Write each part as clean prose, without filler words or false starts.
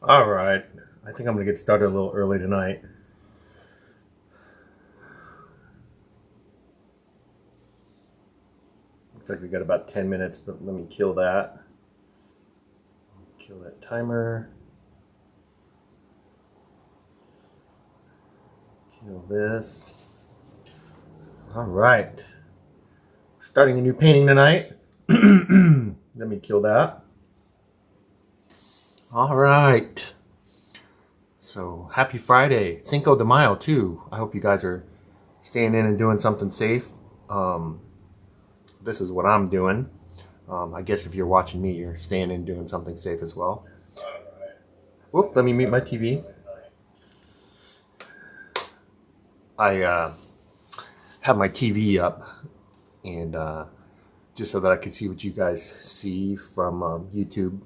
All right. I think I'm going to get started a little early tonight. Looks like we got about 10 minutes, but let me kill that. Kill that timer. Kill this. All right. Starting a new painting tonight. Let me kill that. All right. So happy Friday. Cinco de Mayo too. I hope you guys are staying in and doing something safe. This is what I'm doing. I guess if you're watching me, you're staying in and doing something safe as well. Whoop, let me mute my TV. I have my TV up and just so that I can see what you guys see from YouTube.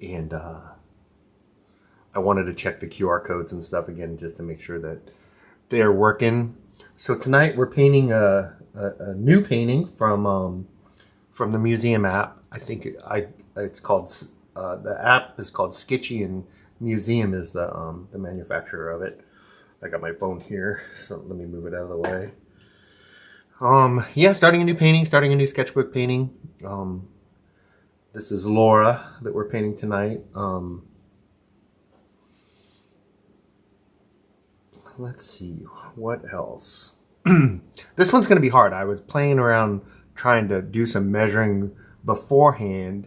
And I wanted to check the QR codes and stuff again just to make sure that they're working. So tonight we're painting a new painting from the museum app. I think it's called the app is called Sktchy, and museum is the manufacturer of it. I got my phone here, so let me move it out of the way. Yeah, starting a new painting, starting a new sketchbook painting. This is Laura that we're painting tonight. Let's see, what else? This one's going to be hard. I was playing around trying to do some measuring beforehand,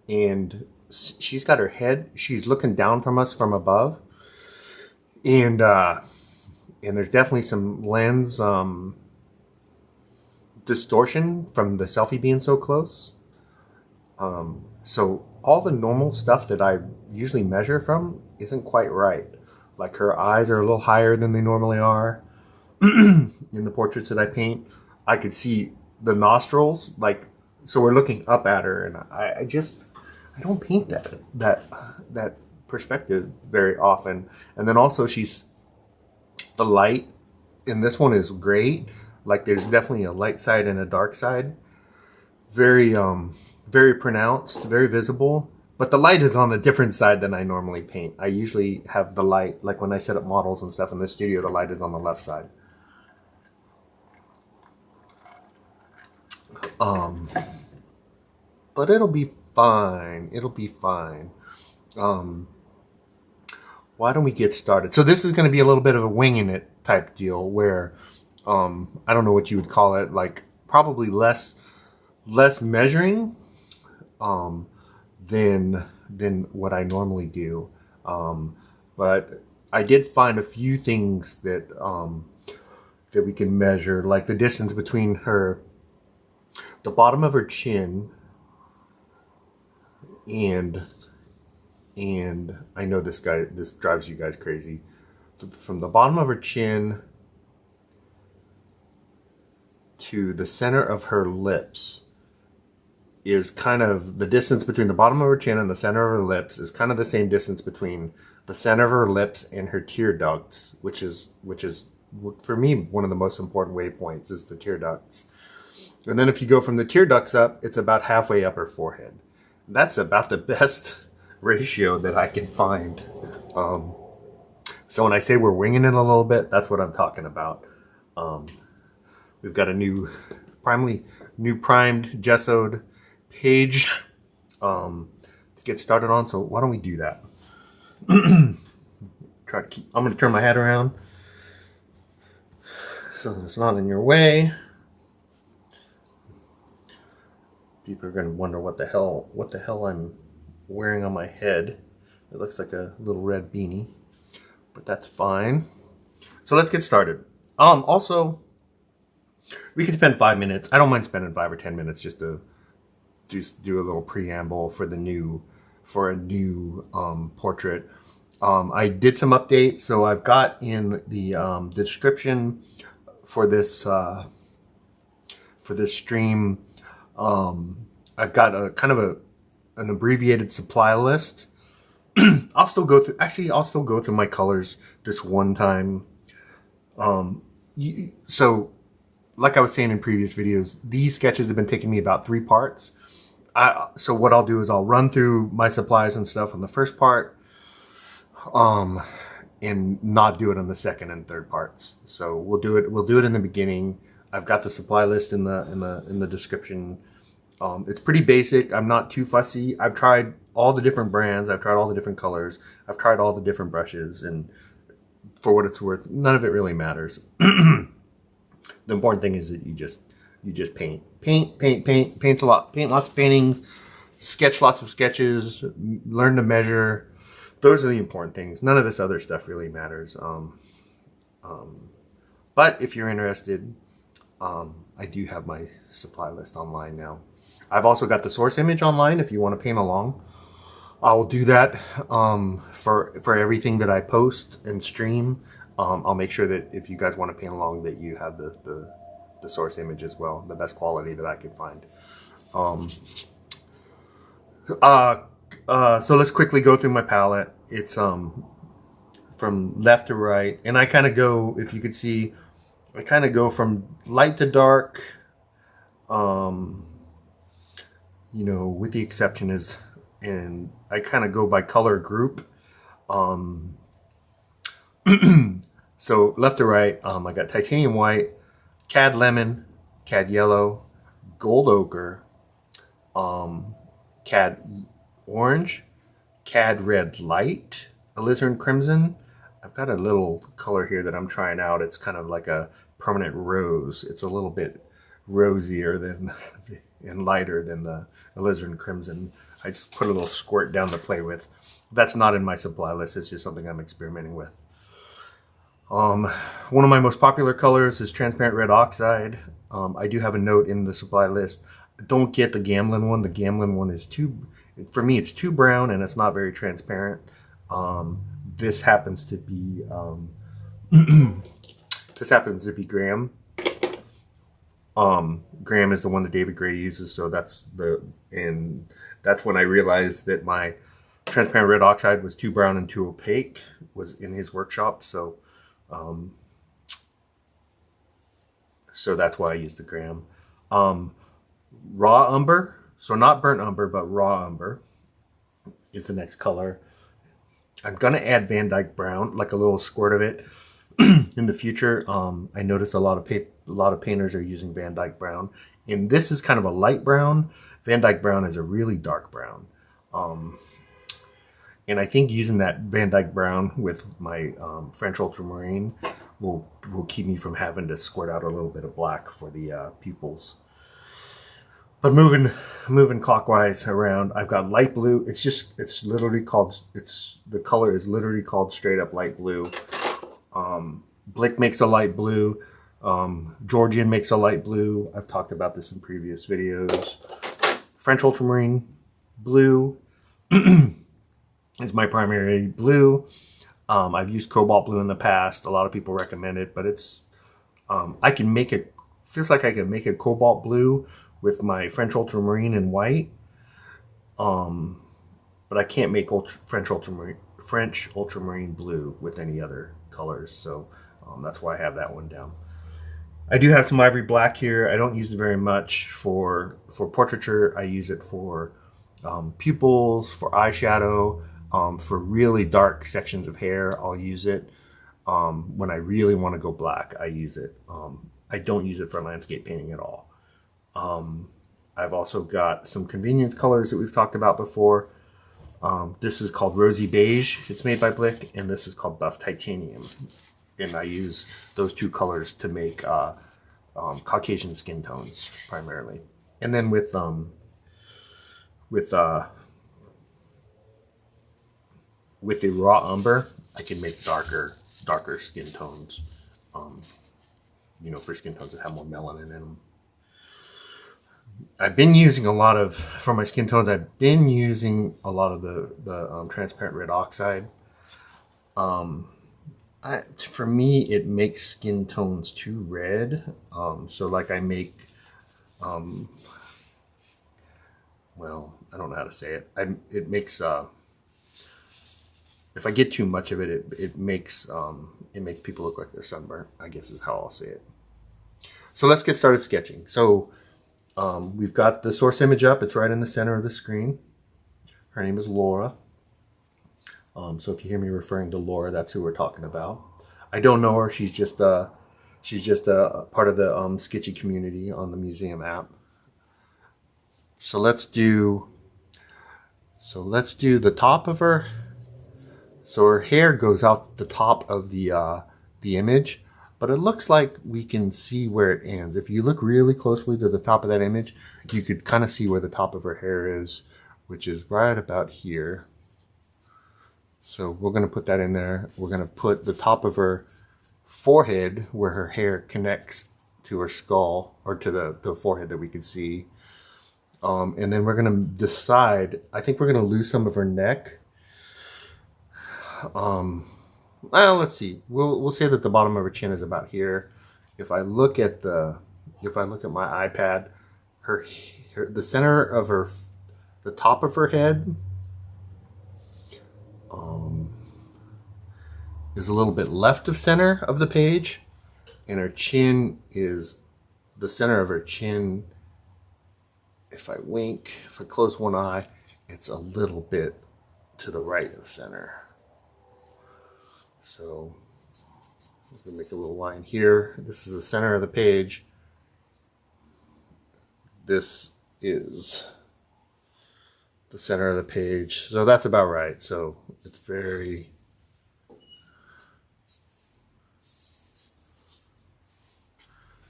and she's got her head, she's looking down from us from above. And there's definitely some lens distortion from the selfie being so close. So all the normal stuff that I usually measure from isn't quite right. Like her eyes are a little higher than they normally are. In the portraits that I paint, I could see the nostrils, like, so we're looking up at her, and I don't paint that perspective very often. And then also the light in this one is great. Like there's definitely a light side and a dark side. Very pronounced, very visible. But the light is on a different side than I normally paint. I usually have the light, like when I set up models and stuff in the studio, the light is on the left side. But it'll be fine. It'll be fine. Why don't we get started? So this is going to be a little bit of a winging it type deal where I don't know what you would call it, like probably less measuring than what I normally do. But I did find a few things that that we can measure, like the distance between the bottom of her chin and I know this drives you guys crazy. So from the bottom of her chin to the center of her lips is kind of the distance between the bottom of her chin and the center of her lips is kind of the same distance between the center of her lips and her tear ducts, which is for me one of the most important waypoints is the tear ducts. And then if you go from the tear ducts up, it's about halfway up her forehead. That's about the best ratio that I can find. So when I say we're winging it a little bit, that's what I'm talking about. We've got a new primed gessoed page to get started on. So why don't we do that? I'm going to turn my head around so that it's not in your way. People are going to wonder what the hell I'm wearing on my head. It looks like a little red beanie, but that's fine. So let's get started. Also, we can spend 5 minutes. I don't mind spending 5 or 10 minutes just to do a little preamble for a new portrait. I did some updates, so I've got in the description for this stream. I've got a kind of an abbreviated supply list. I'll still go through my colors this one time. So like I was saying in previous videos, these sketches have been taking me about 3 parts. So what I'll do is I'll run through my supplies and stuff on the first part, and not do it on the second and third parts. So we'll do it in the beginning. I've got the supply list in the description. It's pretty basic. I'm not too fussy. I've tried all the different brands. I've tried all the different colors. I've tried all the different brushes, and for what it's worth, none of it really matters. The important thing is that you just paint a lot, paint lots of paintings, sketch lots of sketches, learn to measure. Those are the important things. None of this other stuff really matters. But if you're interested, I do have my supply list online now. I've also got the source image online if you want to paint along. I will do that for everything that I post and stream. I'll make sure that if you guys want to paint along, that you have the source image as well, the best quality that I could find. So let's quickly go through my palette. It's from left to right, and I kind of go, if you could see, I kind of go from light to dark. You know, with the exception is, and I kind of go by color group. So left to right, I got titanium white, cad lemon, cad yellow, gold ochre, cad orange, cad red light, alizarin crimson. I've got a little color here that I'm trying out. It's kind of like a permanent rose. It's a little bit rosier than and lighter than the alizarin crimson. I just put a little squirt down to play with. That's not in my supply list. It's just something I'm experimenting with. One of my most popular colors is transparent red oxide. I do have a note in the supply list. Don't get the Gamblin one. The Gamblin one is for me, it's too brown and it's not very transparent. This happens to be, Graham. Graham is the one that David Gray uses, so that's when I realized that my transparent red oxide was too brown and too opaque, was in his workshop. So that's why I used the Graham. Raw umber, so not burnt umber, but raw umber is the next color. I'm gonna add Van Dyke brown, like a little squirt of it, in the future. I noticed a lot of painters are using Van Dyke brown, and this is kind of a light brown. Van Dyke brown is a really dark brown, and I think using that Van Dyke brown with my French ultramarine will keep me from having to squirt out a little bit of black for the pupils. But moving clockwise around, I've got light blue. The color is literally called straight up light blue. Blick makes a light blue. Georgian makes a light blue. I've talked about this in previous videos. French ultramarine blue is my primary blue. I've used cobalt blue in the past. A lot of people recommend it, but it's feels like I can make a cobalt blue with my French ultramarine and white, but I can't make French ultramarine blue with any other colors. So that's why I have that one down. I do have some ivory black here. I don't use it very much for portraiture. I use it for pupils, for eyeshadow, for really dark sections of hair. I'll use it. When I really want to go black, I use it. I don't use it for landscape painting at all. I've also got some convenience colors that we've talked about before. This is called Rosy Beige. It's made by Blick, and this is called Buff Titanium. And I use those two colors to make Caucasian skin tones primarily. And then with the raw umber, I can make darker skin tones. For skin tones that have more melanin in them. I've been using for my skin tones, I've been using a lot of the transparent red oxide. For me, it makes skin tones too red. So like I make, well, I don't know how to say it. It makes, if I get too much of it, it makes people look like they're sunburnt, I guess is how I'll say it. So let's get started sketching. So We've got the source image up. It's right in the center of the screen. Her name is Laura. So if you hear me referring to Laura, that's who we're talking about. I don't know her. She's just a part of the Sktchy community on the museum app. So let's do the top of her. So her hair goes out the top of the image, but it looks like we can see where it ends. If you look really closely to the top of that image, you could kind of see where the top of her hair is, which is right about here. So we're going to put that in there. We're going to put the top of her forehead where her hair connects to her skull, or to the forehead that we can see. And then we're going to decide, I think we're going to lose some of her neck. Well, let's see. We'll say that the bottom of her chin is about here. If I look at my iPad, the center of the top of her head is a little bit left of center of the page, and her chin is the center of her chin. If I wink, if I close one eye, it's a little bit to the right of center. So I'm going to make a little line here. This is the center of the page. This is the center of the page. So that's about right. So it's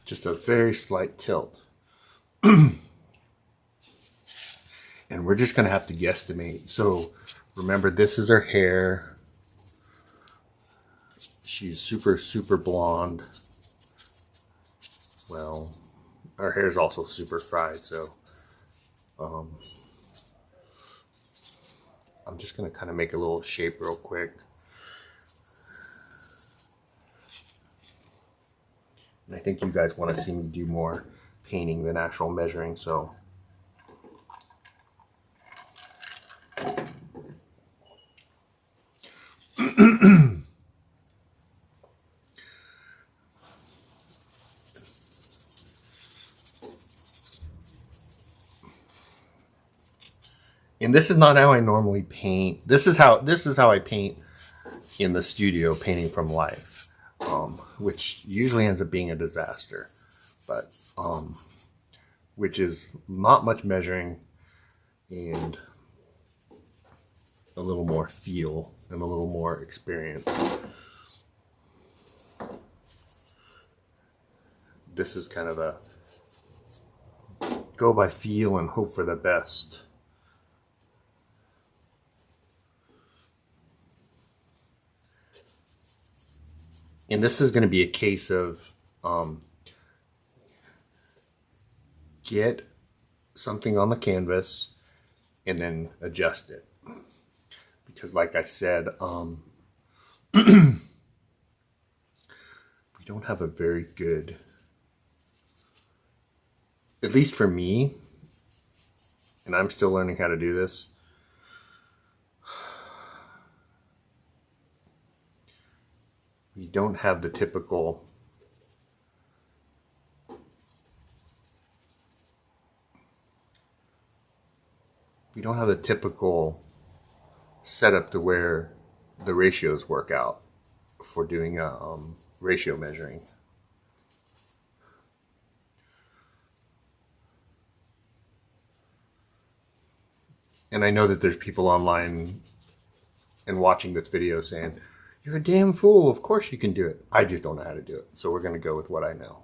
just a very slight tilt. And we're just going to have to guesstimate. So remember, this is her hair. She's super, super blonde. Well, her hair is also super fried, so I'm just going to kind of make a little shape real quick. And I think you guys want to see me do more painting than actual measuring, so and this is not how I normally paint. This is how I paint in the studio, painting from life, which usually ends up being a disaster, but which is not much measuring and a little more feel and a little more experience. This is kind of a go by feel and hope for the best. And this is going to be a case of get something on the canvas and then adjust it. Because like I said, we don't have a very good, at least for me, and I'm still learning how to do this, we don't have the typical setup to where the ratios work out for doing ratio measuring. And I know that there's people online and watching this video saying, "You're a damn fool, of course you can do it." I just don't know how to do it. So we're going to go with what I know.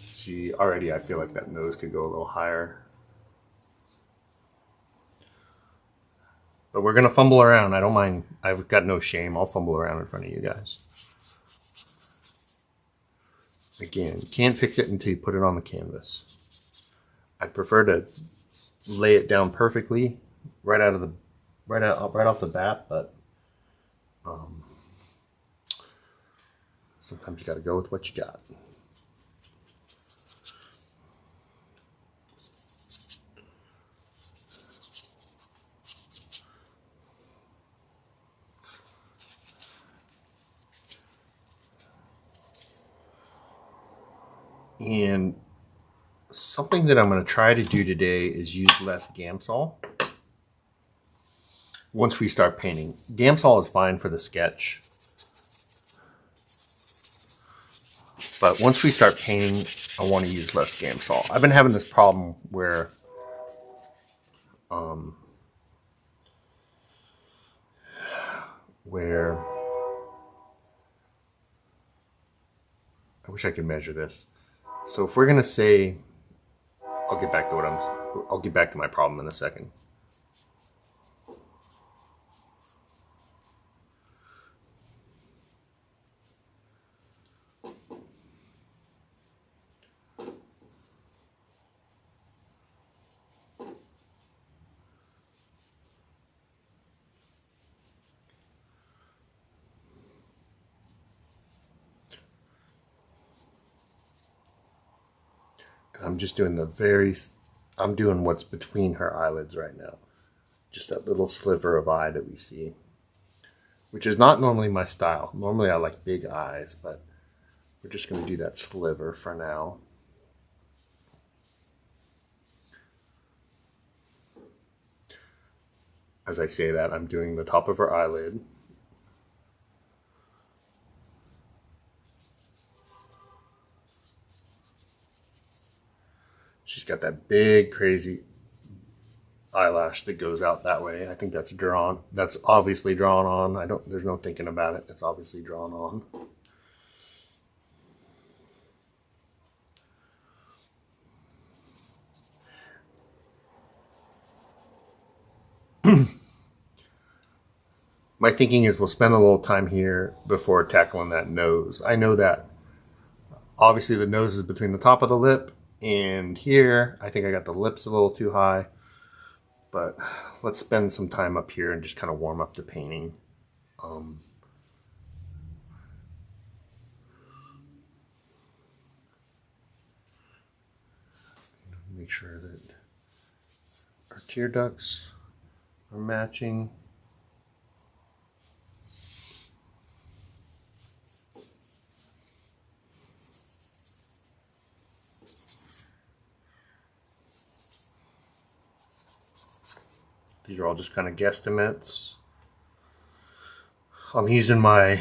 See, already I feel like that nose could go a little higher. But we're going to fumble around. I don't mind. I've got no shame. I'll fumble around in front of you guys. Again, you can't fix it until you put it on the canvas. I'd prefer to lay it down perfectly right off the bat, but sometimes you got to go with what you got. And something that I'm going to try to do today is use less Gamsol. Once we start painting, Gamsol is fine for the sketch, but once we start painting, I want to use less Gamsol. I've been having this problem where I wish I could measure this. So if we're going to say, I'll get back to my problem in a second. I'm just doing I'm doing what's between her eyelids right now. Just that little sliver of eye that we see, which is not normally my style. Normally I like big eyes, but we're just going to do that sliver for now. As I say that, I'm doing the top of her eyelid. She's got that big, crazy eyelash that goes out that way. I think that's drawn. That's obviously drawn on. There's no thinking about it. It's obviously drawn on. My thinking is we'll spend a little time here before tackling that nose. I know that obviously the nose is between the top of the lip and here. I think I got the lips a little too high, but let's spend some time up here and just kind of warm up the painting. Make sure that our tear ducts are matching. These are all just kind of guesstimates. I'm using my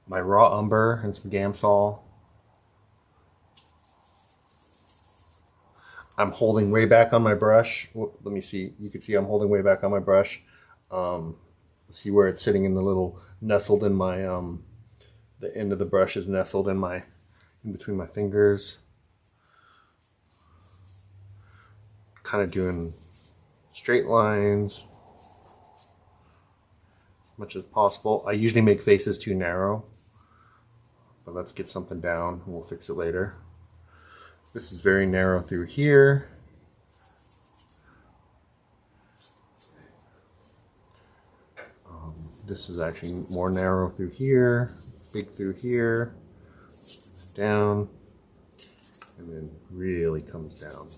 raw umber and some Gamsol. I'm holding way back on my brush. Let me see. You can see I'm holding way back on my brush. See where it's sitting in the little nestled in my the end of the brush is nestled in between my fingers. Kind of doing straight lines as much as possible. I usually make faces too narrow, but let's get something down and we'll fix it later. This is very narrow through here. This is actually more narrow through here, big through here, down, and then really comes down.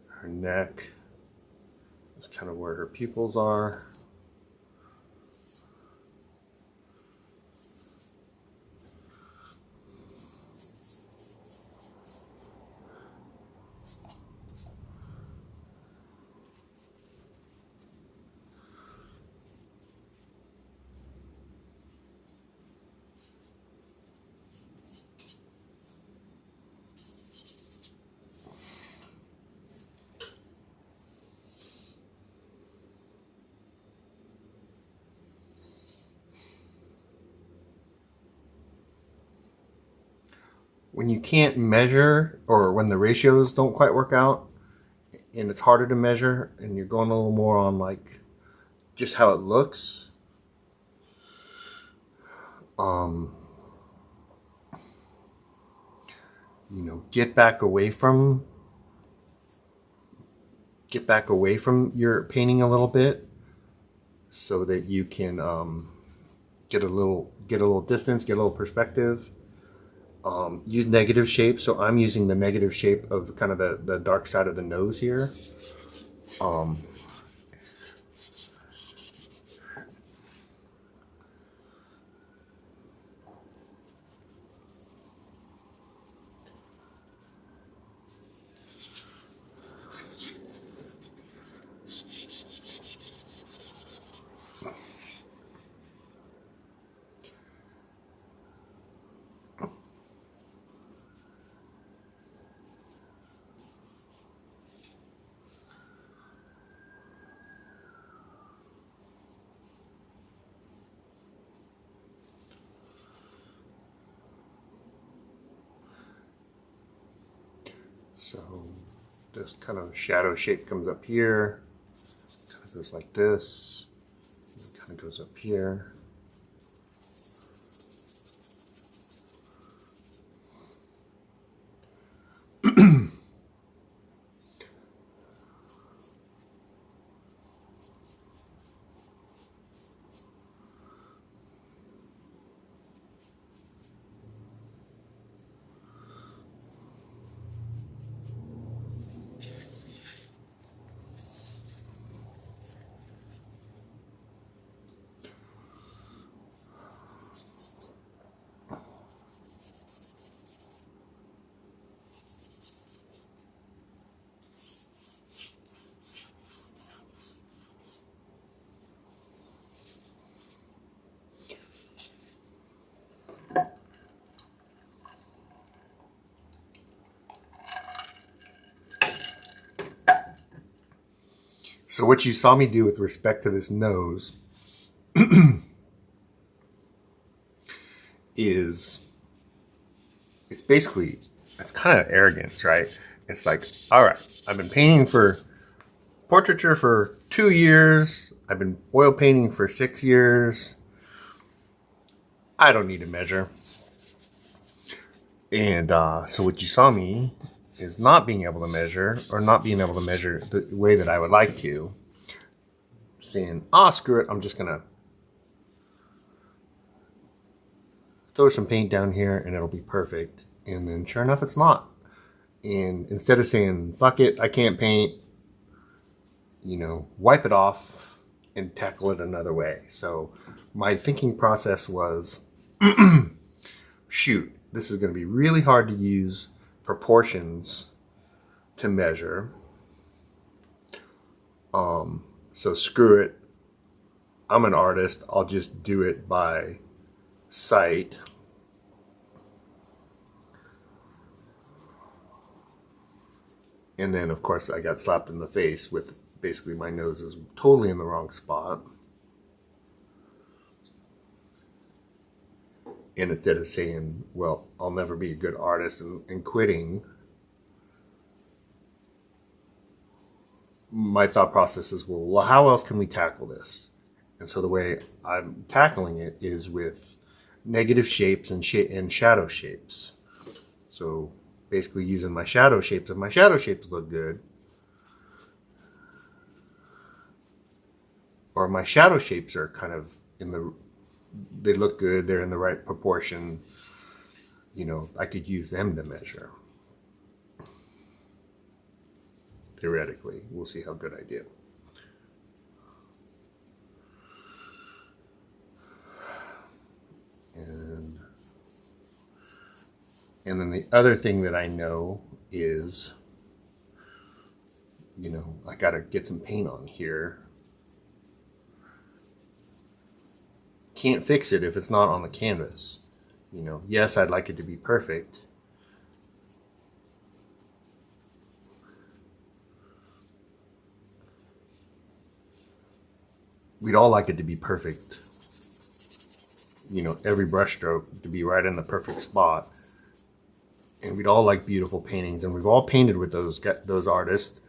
Her neck is kind of where her pupils are. When you can't measure, or when the ratios don't quite work out and it's harder to measure and you're going a little more on like just how it looks, you know, get back away from your painting a little bit so that you can get a little distance, get a little perspective. Use negative shape. So I'm using the negative shape of kind of the dark side of the nose here. So this kind of shadow shape comes up here, kind of goes like this, it kind of goes up here. So what you saw me do with respect to this nose is, it's kind of arrogance, right? It's like, all right, I've been painting for portraiture for 2 years. I've been oil painting for 6 years. I don't need to measure. And so what you saw me is not being able to measure, or not being able to measure the way that I would like to. Saying, screw it, I'm just going to throw some paint down here and it'll be perfect. And then sure enough, it's not. And instead of saying, fuck it, I can't paint, wipe it off and tackle it another way. So my thinking process was, shoot, this is going to be really hard to use proportions to measure. So screw it. I'm an artist. I'll just do it by sight. And then, of course, I got slapped in the face with basically my nose is totally in the wrong spot. And instead of saying, well, I'll never be a good artist and quitting, my thought process is, well, how else can we tackle this? And so the way I'm tackling it is with negative shapes and shadow shapes. So basically using my shadow shapes. If my shadow shapes look good, or my shadow shapes are kind of they look good, they're in the right proportion, I could use them to measure. Theoretically, we'll see how good I do. And then the other thing that I know is, I gotta get some paint on here. Can't fix it if it's not on the canvas. Yes, I'd like it to be perfect. We'd all like it to be perfect. Every brush stroke to be right in the perfect spot. And we'd all like beautiful paintings, and we've all painted with those artists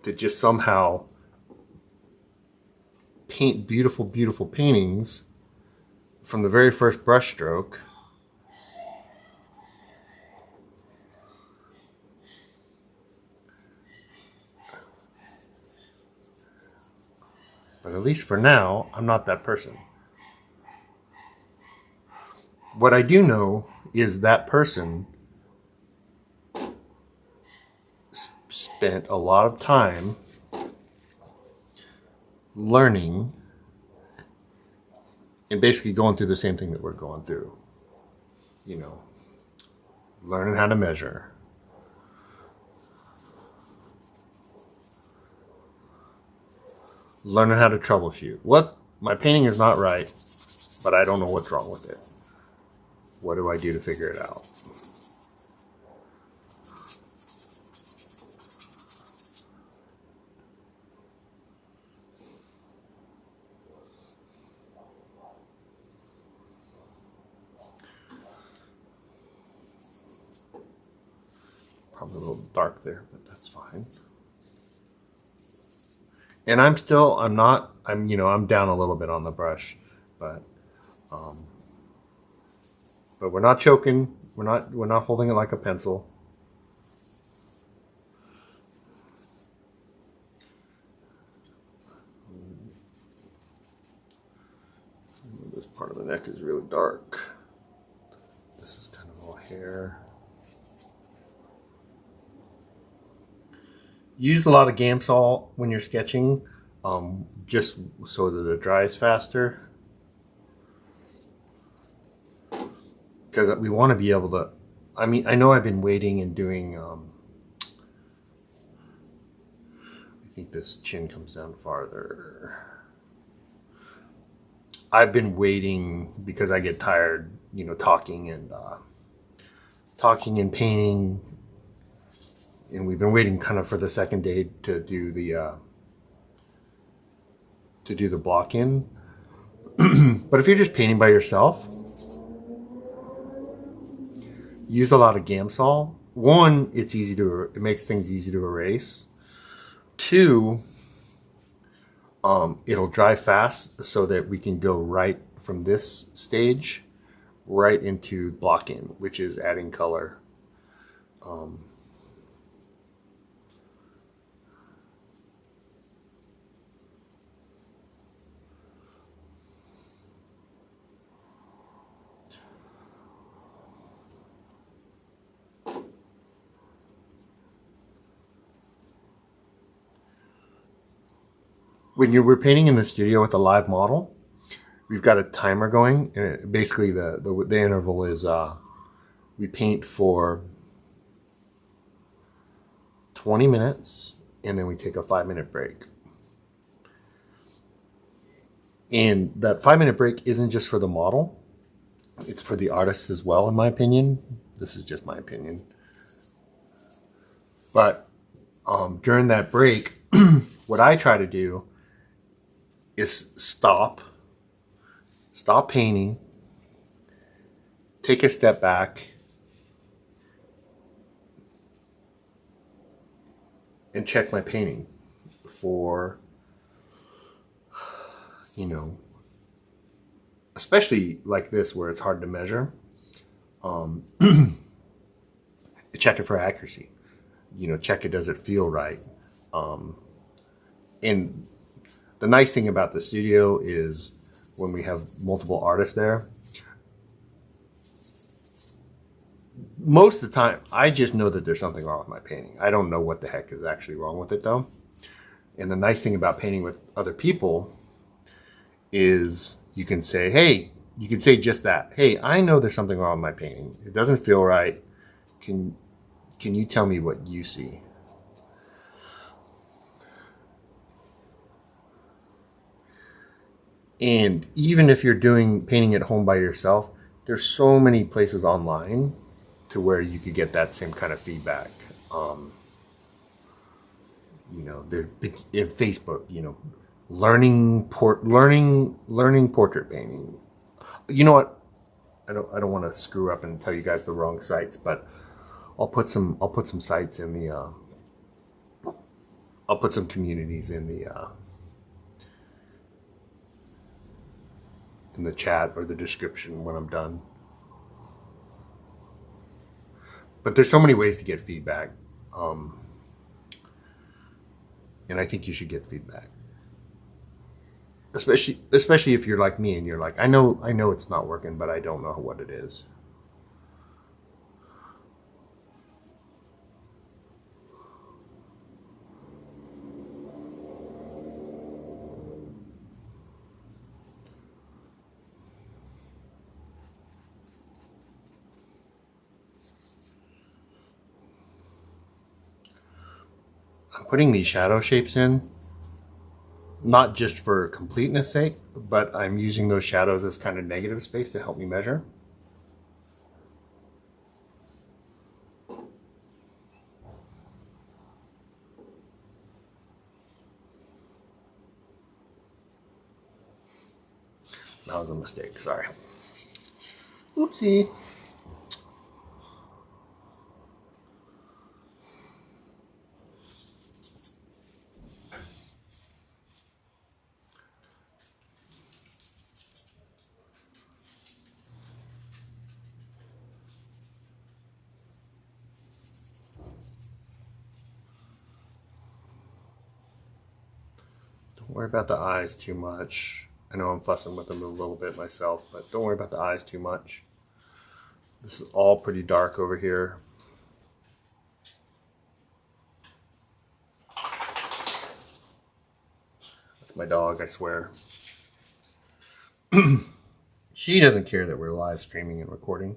that just somehow paint beautiful, beautiful paintings from the very first brush stroke. But at least for now, I'm not that person. What I do know is that person spent a lot of time learning and basically going through the same thing that we're going through. Learning how to measure. Learning how to troubleshoot. My painting is not right, but I don't know what's wrong with it. What do I do to figure it out? Probably a little dark there, but that's fine. And I'm down a little bit on the brush, but we're not choking. We're not holding it like a pencil. This part of the neck is really dark. This is kind of all hair. Use a lot of Gamsol when you're sketching, just so that it dries faster. Because we want to be able to, I know I've been waiting and doing, I think this chin comes down farther. I've been waiting because I get tired, talking and painting. And we've been waiting kind of for the second day to do the block in. But if you're just painting by yourself, use a lot of Gamsol. One, it makes things easy to erase. Two, it'll dry fast so that we can go right from this stage right into block in, which is adding color. When we're painting in the studio with a live model, we've got a timer going, and basically the interval is we paint for 20 minutes and then we take a 5-minute break. And that 5-minute break isn't just for the model, it's for the artist as well, in my opinion. This is just my opinion. But during that break, what I try to do is stop painting, take a step back, and check my painting for, especially like this where it's hard to measure, check it for accuracy. Check it, does it feel right? And the nice thing about the studio is when we have multiple artists there, most of the time I just know that there's something wrong with my painting. I don't know what the heck is actually wrong with it though. And the nice thing about painting with other people is you can say, hey, you can say just that. Hey, I know there's something wrong with my painting. It doesn't feel right. Can you tell me what you see? And even if you're painting at home by yourself, there's so many places online to where you could get that same kind of feedback. They're in Facebook, learning portrait painting. You know what? I don't want to screw up and tell you guys the wrong sites, but I'll put some sites in the I'll put some communities in the chat or the description when I'm done. But there's so many ways to get feedback, and I think you should get feedback, especially if you're like me and you're like, I know it's not working, but I don't know what it is. I'm putting these shadow shapes in, not just for completeness sake, but I'm using those shadows as kind of negative space to help me measure. That was a mistake, sorry. Oopsie. worry about the eyes too much. I know I'm fussing with them a little bit myself, but don't worry about the eyes too much. This is all pretty dark over here. That's my dog, I swear. She doesn't care that we're live streaming and recording.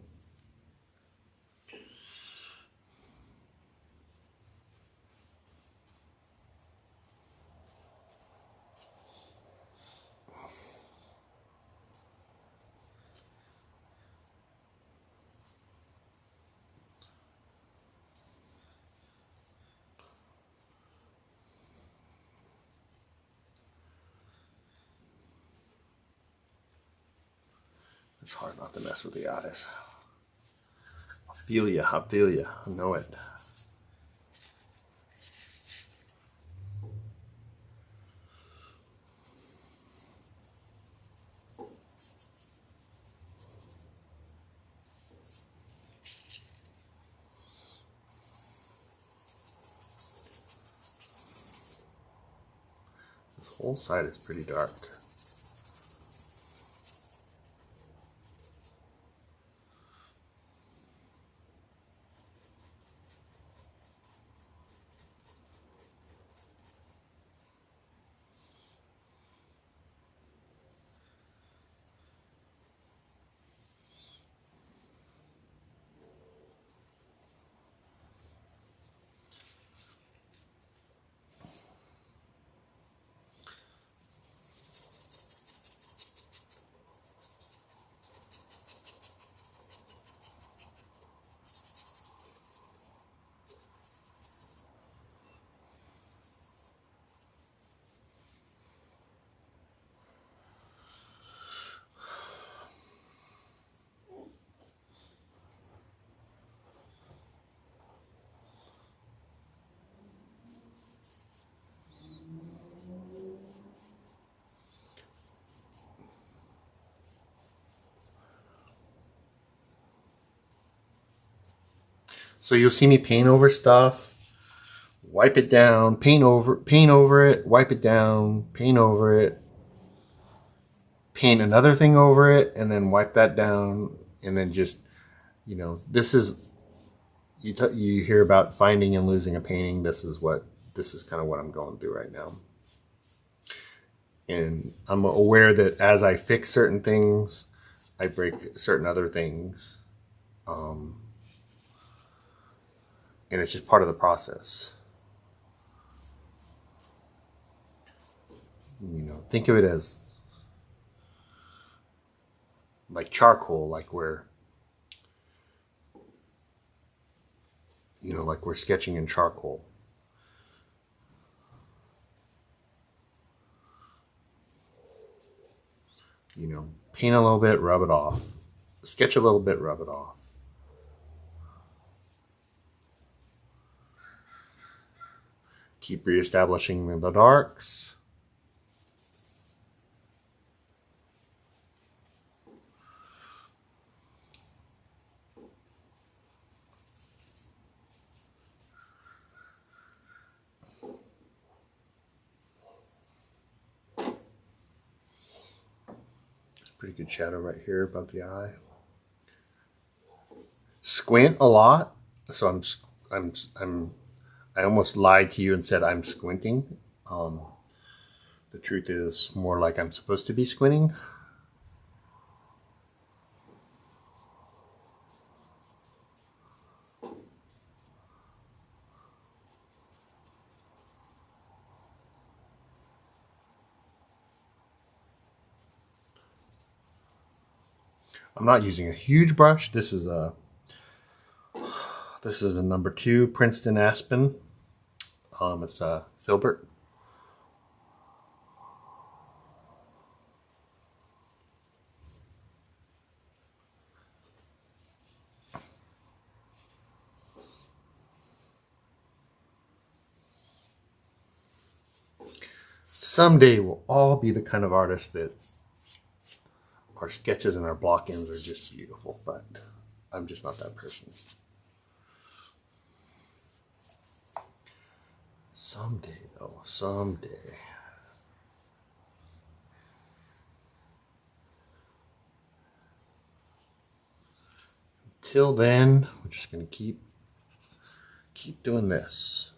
It's hard not to mess with the eyes. I feel ya, I know it. This whole side is pretty dark. So you'll see me paint over stuff, wipe it down, paint over it, wipe it down, paint over it, paint another thing over it, and then wipe that down, and then just, you know, this is, you hear about finding and losing a painting. This is kind of what I'm going through right now. And I'm aware that as I fix certain things, I break certain other things. And it's just part of the process. You know, think of it as like charcoal, like we're sketching in charcoal. You know, paint a little bit, rub it off. Sketch a little bit, rub it off. Keep reestablishing the darks. Pretty good shadow right here above the eye. Squint a lot, so I almost lied to you and said I'm squinting. The truth is more like I'm supposed to be squinting. I'm not using a huge brush. This is a number 2 Princeton Aspen. It's a filbert. Someday we'll all be the kind of artists that our sketches and our block-ins are just beautiful, but I'm just not that person. Someday, though, someday. Till then, we're just going to keep doing this.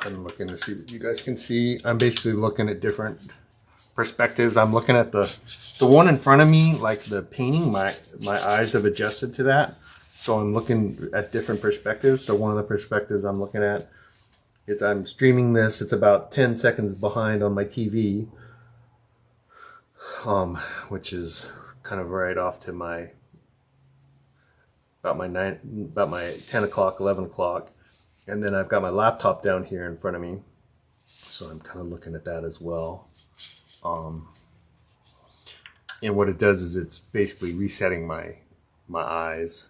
I'm looking to see what you guys can see. I'm basically looking at different perspectives. I'm looking at the one in front of me, like the painting. My eyes have adjusted to that, so I'm looking at different perspectives. So one of the perspectives I'm looking at is I'm streaming this. It's about 10 seconds behind on my TV, which is kind of right off to my about my 10 o'clock, 11 o'clock. And then I've got my laptop down here in front of me. So I'm kind of looking at that as well. And what it does is it's basically resetting my eyes.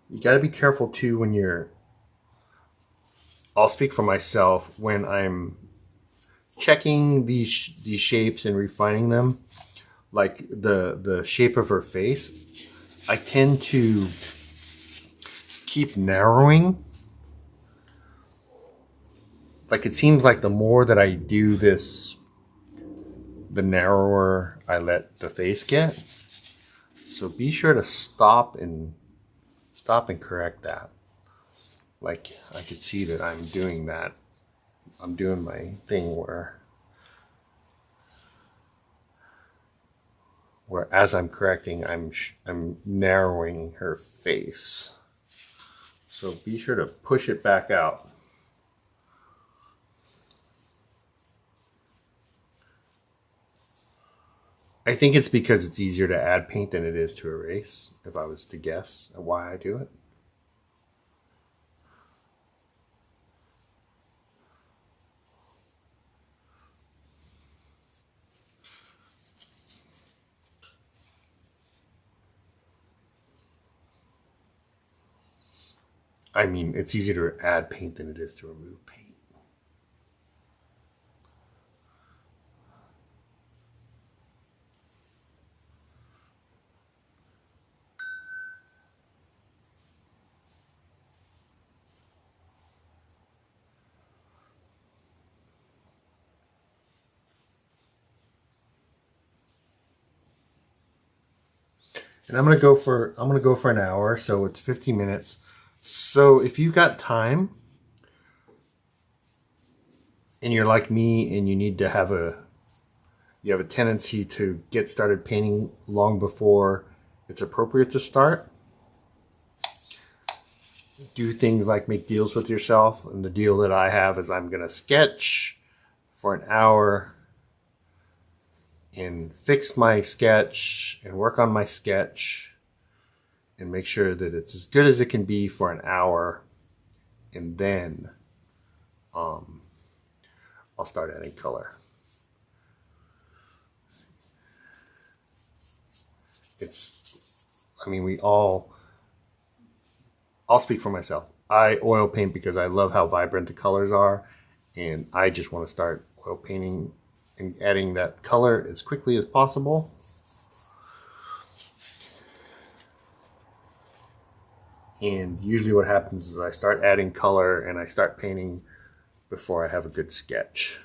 You got to be careful too when you're, I'll speak for myself, when I'm checking these shapes and refining them, like the shape of her face, I tend to keep narrowing. Like it seems like the more that I do this, the narrower I let the face get. So be sure to stop and correct that. Like I could see that I'm doing that. I'm doing my thing where as I'm correcting, I'm narrowing her face. So be sure to push it back out. I think it's because it's easier to add paint than it is to erase, if I was to guess why I do it. I mean, it's easier to add paint than it is to remove paint. And I'm gonna go for an hour, so it's 50 minutes. So if you've got time and you're like me and you need to have you have a tendency to get started painting long before it's appropriate to start, do things like make deals with yourself. And the deal that I have is I'm gonna sketch for an hour and fix my sketch and work on my sketch and make sure that it's as good as it can be for an hour, and then I'll start adding color. I mean, I'll speak for myself. I oil paint because I love how vibrant the colors are, and I just want to start oil painting and adding that color as quickly as possible. And usually what happens is I start adding color and I start painting before I have a good sketch.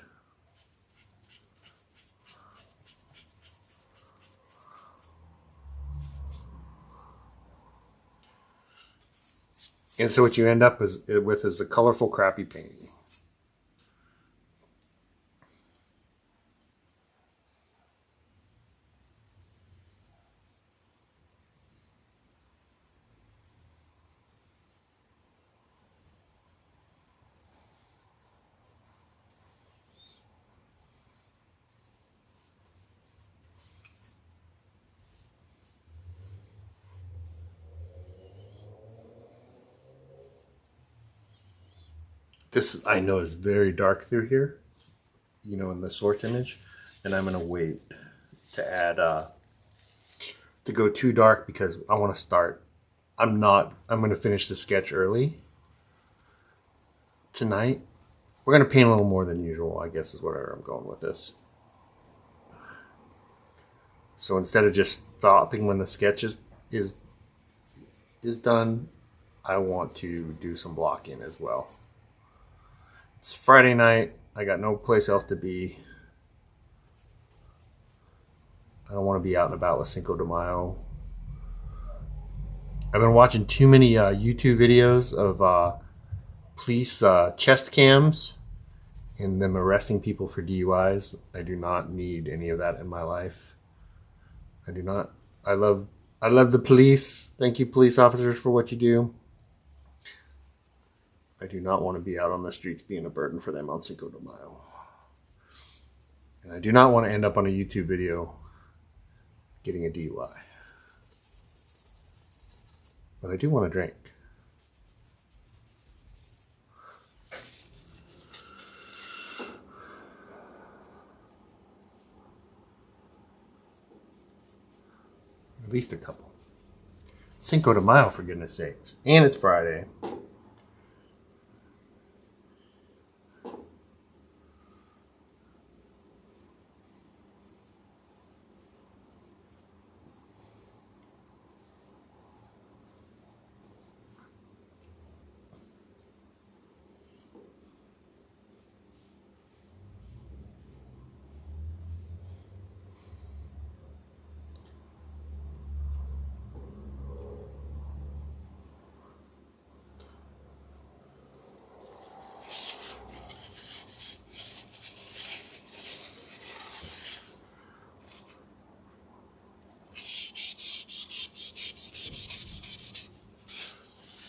And so what you end up with is a colorful, crappy painting. This I know is very dark through here, you know, in the source image, and I'm gonna wait to add to go too dark because I want to start. I'm gonna finish the sketch early tonight. We're gonna paint a little more than usual, I guess is where I'm going with this. So instead of just stopping when the sketch is done, I want to do some blocking as well. It's Friday night. I got no place else to be. I don't want to be out and about with Cinco de Mayo. I've been watching too many YouTube videos of police chest cams and them arresting people for DUIs. I do not need any of that in my life. I do not. I love the police. Thank you, police officers, for what you do. I do not want to be out on the streets being a burden for them on Cinco de Mayo. And I do not want to end up on a YouTube video getting a DUI. But I do want to drink. At least a couple. Cinco de Mayo, for goodness sakes. And it's Friday.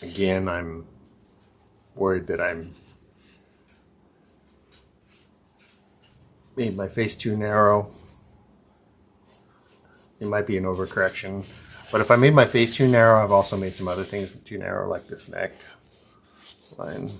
Again, I'm worried that I'm made my face too narrow. It might be an overcorrection, but if I made my face too narrow, I've also made some other things too narrow, like this neck line.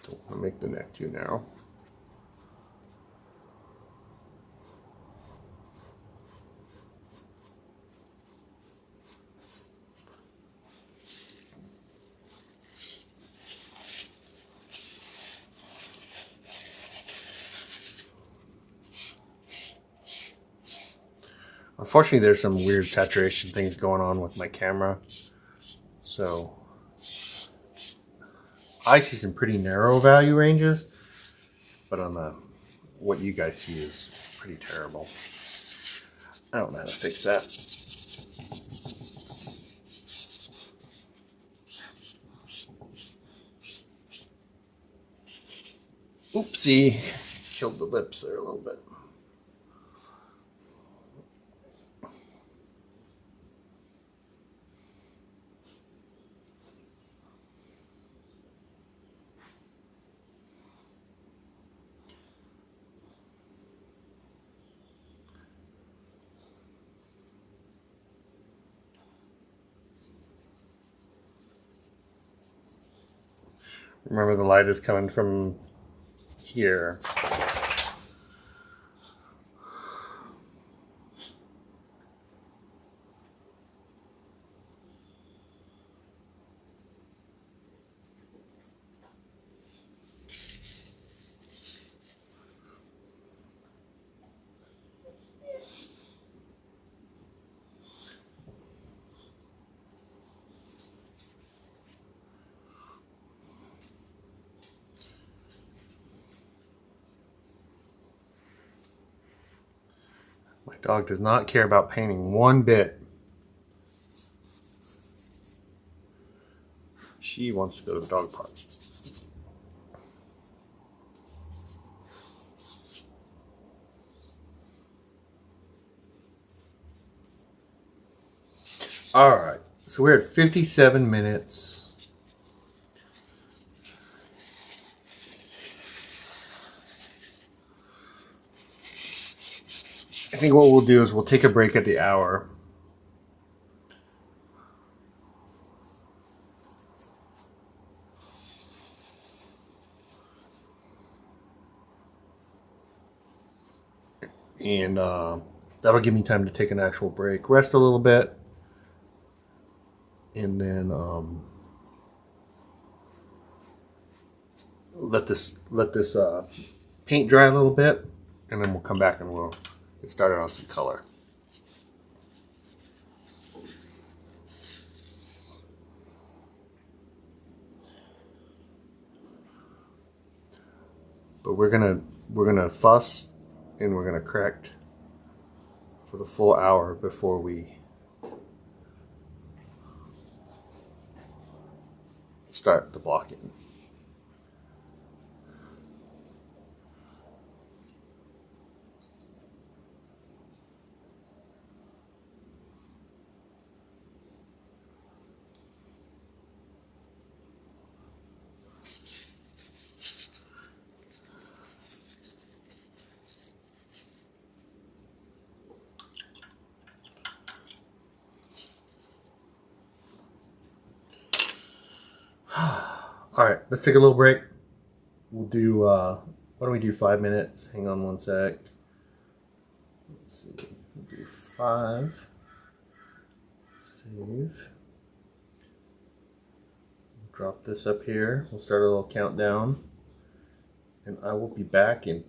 Don't want to make the neck too narrow. Unfortunately, there's some weird saturation things going on with my camera. So I see some pretty narrow value ranges, but on the what you guys see is pretty terrible. I don't know how to fix that. Oopsie, killed the lips there a little bit. Remember, the light is coming from here. My dog does not care about painting one bit. She wants to go to the dog park. All right, so we're at 57 minutes. I think what we'll do is we'll take a break at the hour. And that'll give me time to take an actual break, rest a little bit, and then let this paint dry a little bit, and then we'll come back and we'll get started on some color. But we're gonna fuss and we're gonna correct for the full hour before we start the blocking. All right, let's take a little break. We'll do, why don't we do 5 minutes? Hang on one sec. Let's see, we'll do 5. Save. Drop this up here. We'll start a little countdown. And I will be back in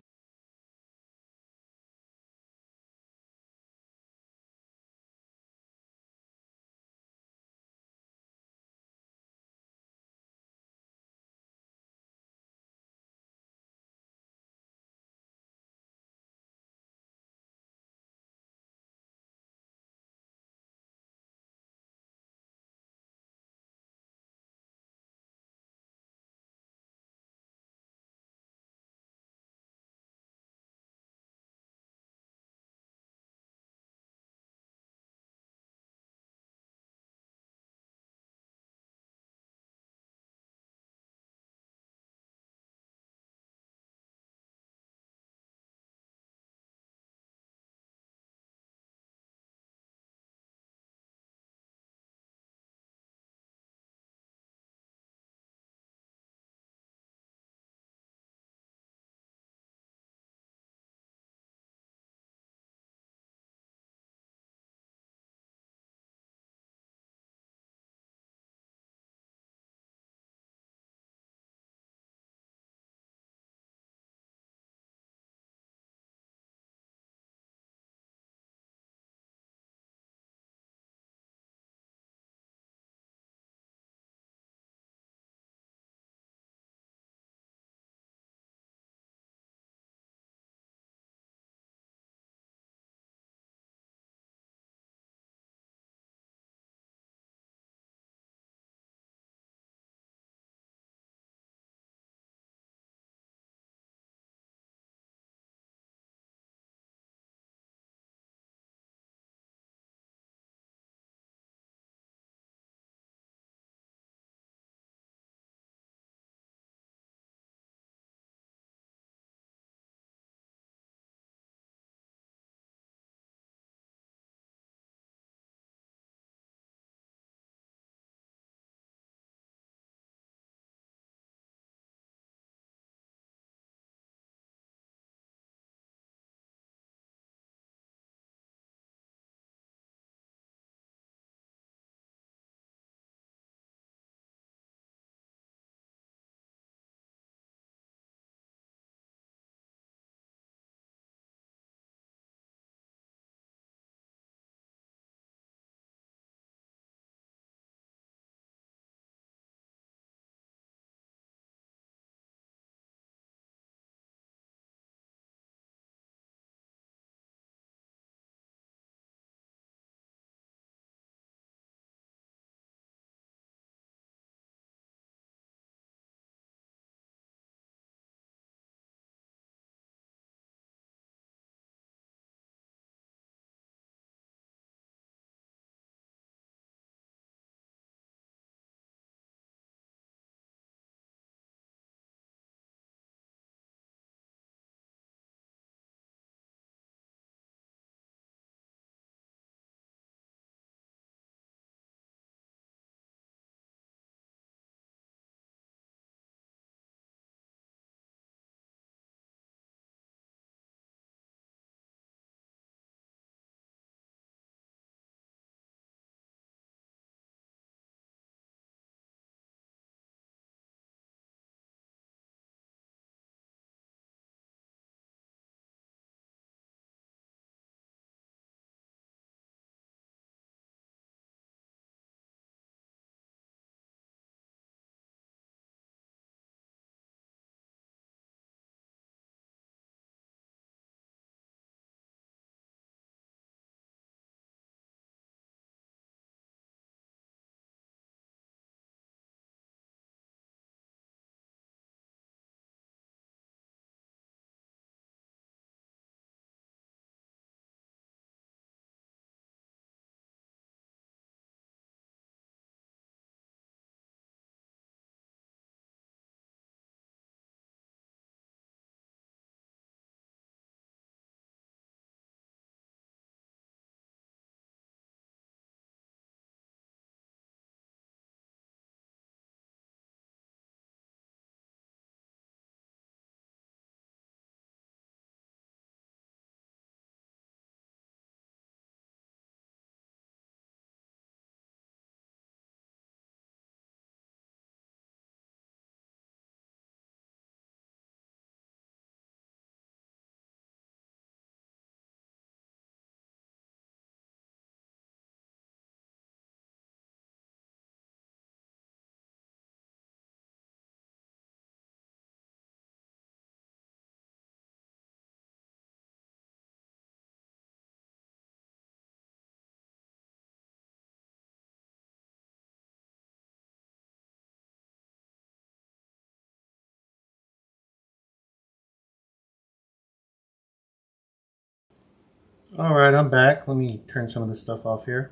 All right, I'm back. Let me turn some of this stuff off here.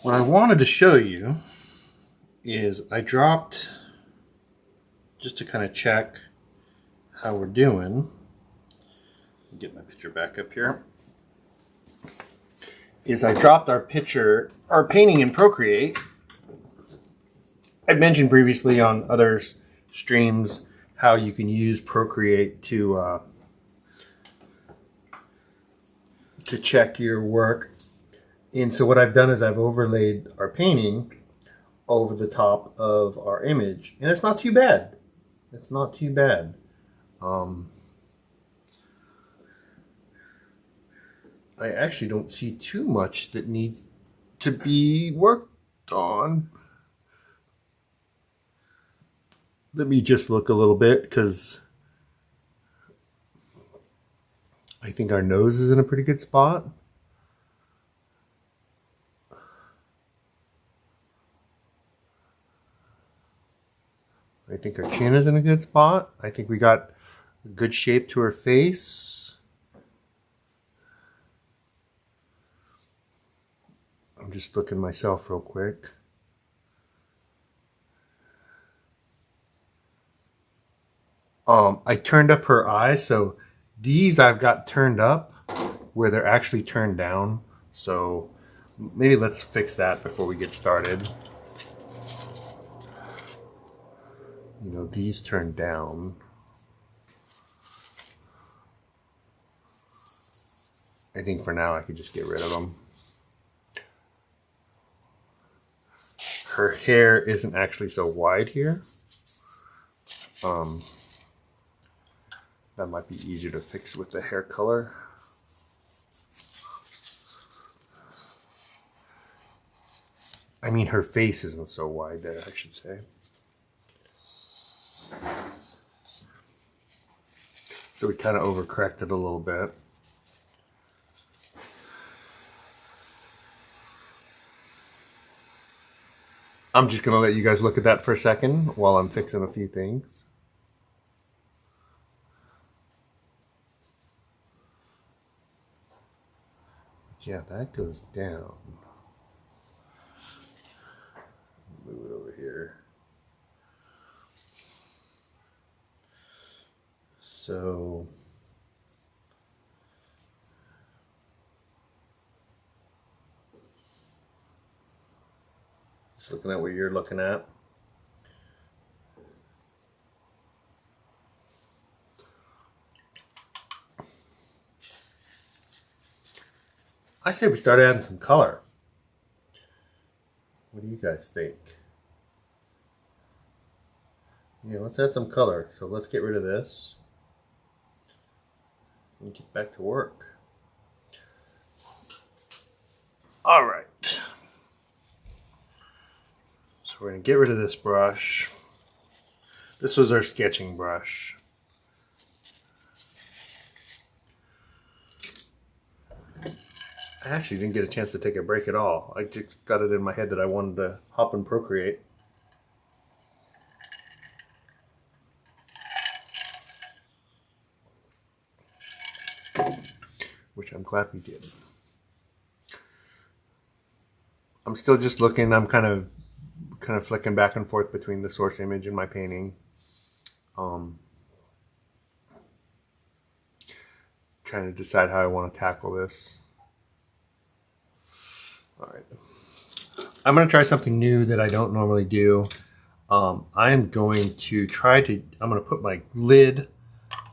What I wanted to show you is I dropped, just to kind of check how we're doing, get my picture back up here, is I dropped our painting in Procreate. I've mentioned previously on other streams how you can use Procreate to check your work. And so what I've done is I've overlaid our painting over the top of our image, and it's not too bad. It's not too bad. I actually don't see too much that needs to be worked on. Let me just look a little bit, because I think our nose is in a pretty good spot. I think our chin is in a good spot. I think we got a good shape to her face. I'm just looking myself real quick. I turned up her eyes, so these I've got turned up where they're actually turned down. So maybe let's fix that before we get started. You know, these turned down. I think for now I could just get rid of them. Her hair isn't actually so wide here. That might be easier to fix with the hair color. I mean, her face isn't so wide there, I should say. So we kind of overcorrected a little bit. I'm just going to let you guys look at that for a second while I'm fixing a few things. Yeah, that goes down. Move it over here. So just looking at what you're looking at. I say we start adding some color. What do you guys think? Yeah, let's add some color. So let's get rid of this and get back to work. All right. So we're going to get rid of this brush. This was our sketching brush. I actually didn't get a chance to take a break at all. I just got it in my head that I wanted to hop and Procreate. Which I'm glad we did. I'm still just looking. I'm kind of flicking back and forth between the source image and my painting. Trying to decide how I want to tackle this. All right. I'm going to try something new that I don't normally do. I'm going to I'm going to put my lid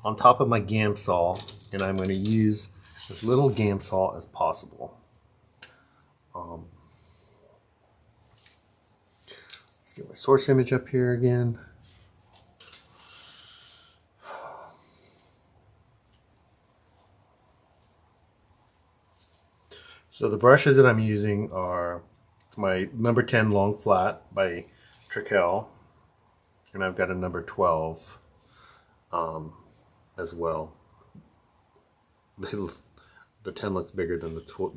on top of my Gamsol, and I'm going to use as little Gamsol as possible. Let's get my source image up here again. So the brushes that I'm using are my number 10 long flat by Sktchy, and I've got a number 12 as well. The 10 looks bigger than the 12,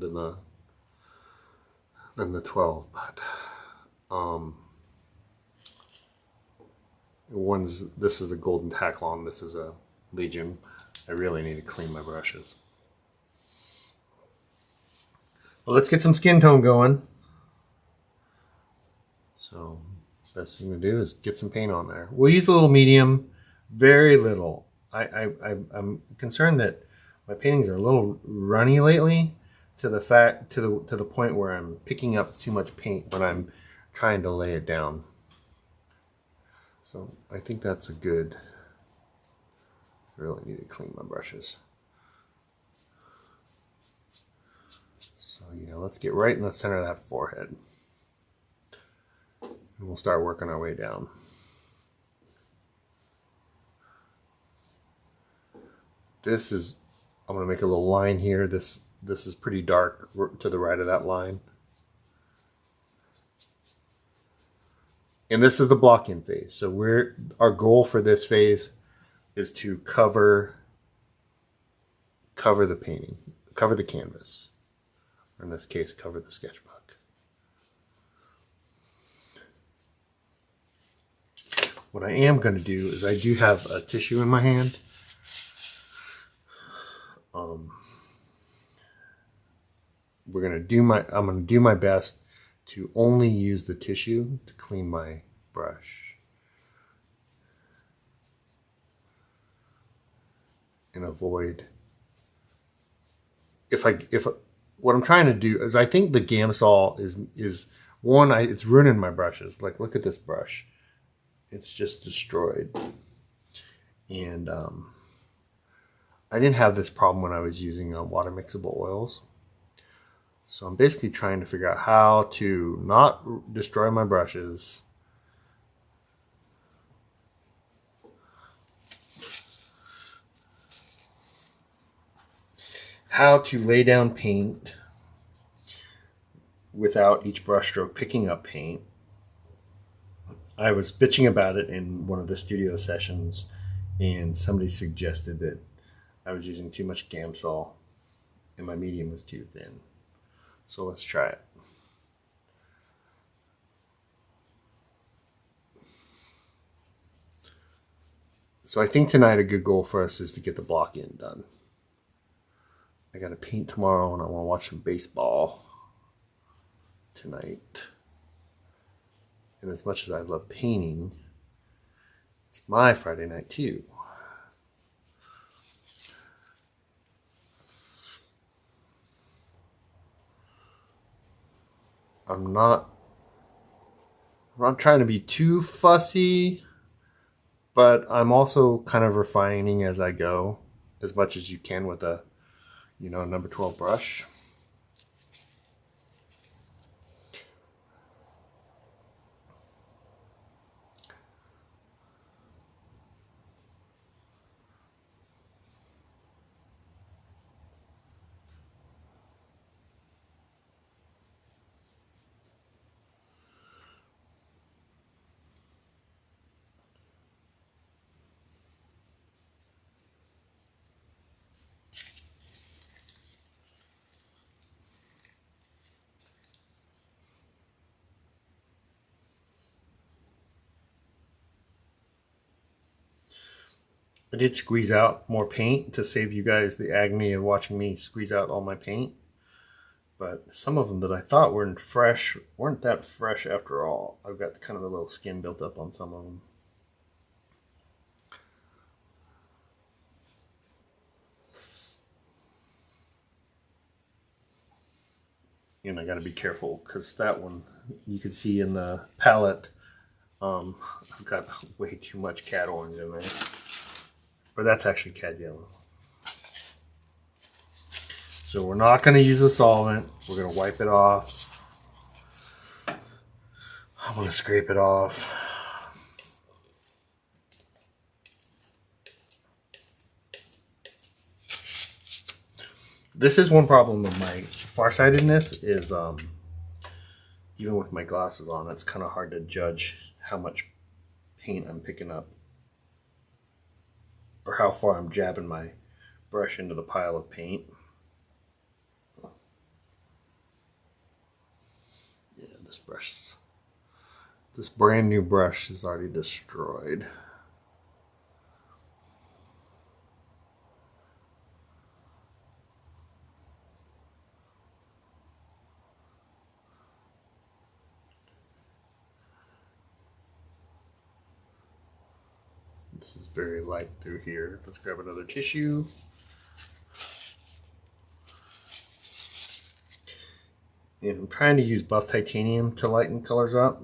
but This is a golden taklon, this is a Legion. I really need to clean my brushes. Well, let's get some skin tone going. So best thing to do is get some paint on there. We'll use a little medium, very little. I'm concerned that my paintings are a little runny lately, to the point where I'm picking up too much paint when I'm trying to lay it down. So I think that's a good. I really need to clean my brushes. So yeah, let's get right in the center of that forehead. And we'll start working our way down. This is, I'm going to make a little line here. This is pretty dark to the right of that line. And this is the block-in phase. So our goal for this phase is to cover the painting, cover the canvas. Or in this case, cover the sketchbook. What I am going to do is I do have a tissue in my hand. I'm going to do my best to only use the tissue to clean my brush and avoid what I'm trying to do is, I think the Gamsol is one, it's ruining my brushes. Like, look at this brush. It's just destroyed. And I didn't have this problem when I was using water mixable oils. So I'm basically trying to figure out how to not destroy my brushes. How to lay down paint without each brush stroke picking up paint. I was bitching about it in one of the studio sessions, and somebody suggested that I was using too much Gamsol and my medium was too thin. So let's try it. So I think tonight a good goal for us is to get the block-in done. I got to paint tomorrow and I want to watch some baseball tonight. And as much as I love painting, it's my Friday night too. I'm not trying to be too fussy, but I'm also kind of refining as I go, as much as you can with a, number 12 brush. I did squeeze out more paint to save you guys the agony of watching me squeeze out all my paint. But some of them that I thought weren't that fresh after all. I've got kind of a little skin built up on some of them. And I got to be careful because that one, you can see in the palette, I've got way too much cat orange in there. But that's actually cat yellow. So we're not going to use a solvent. We're going to wipe it off. I'm going to scrape it off. This is one problem with my farsightedness is even with my glasses on, it's kind of hard to judge how much paint I'm picking up or how far I'm jabbing my brush into the pile of paint. This brand new brush is already destroyed. This is very light through here. Let's grab another tissue. And I'm trying to use buff titanium to lighten colors up.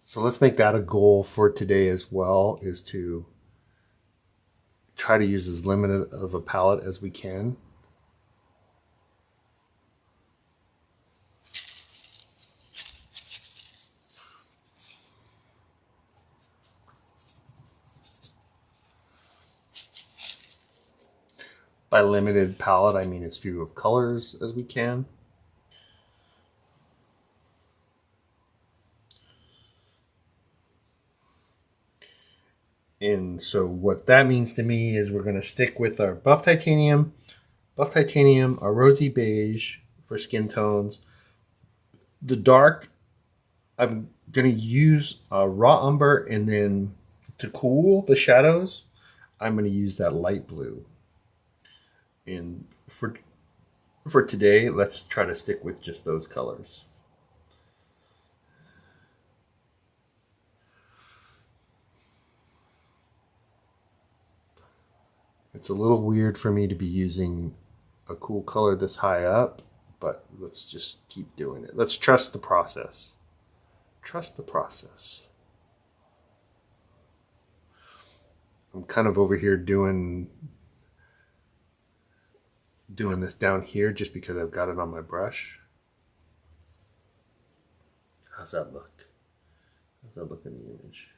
So let's make that a goal for today as well, is to try to use as limited of a palette as we can. By limited palette, I mean as few of colors as we can. And so what that means to me is we're going to stick with our buff titanium, our rosy beige for skin tones. The dark, I'm going to use raw umber, and then to cool the shadows, I'm going to use that light blue. And for today, let's try to stick with just those colors. It's a little weird for me to be using a cool color this high up, but let's just keep doing it. Let's trust the process. Trust the process. I'm kind of over here doing this down here just because I've got it on my brush. How's that look? How's that look in the image?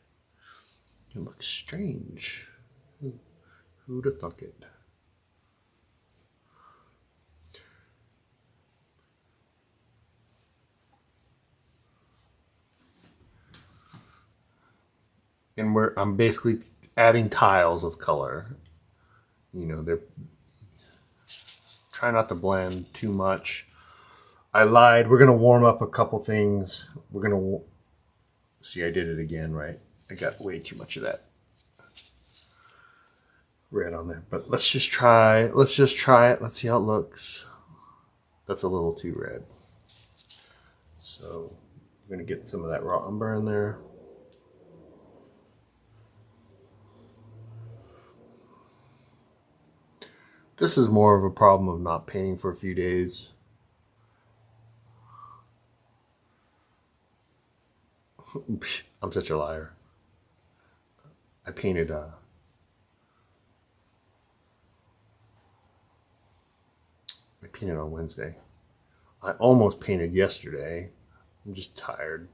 It looks strange. Who'd have thunk it? And I'm basically adding tiles of color. You know, they're try not to blend too much. I lied. We're gonna warm up a couple things. We're gonna see. I did it again, right? I got way too much of that red on there, but let's just try it. Let's see how it looks. That's a little too red. So we're gonna get some of that raw umber in there. This is more of a problem of not painting for a few days. I'm such a liar. I painted on Wednesday. I almost painted yesterday. I'm just tired.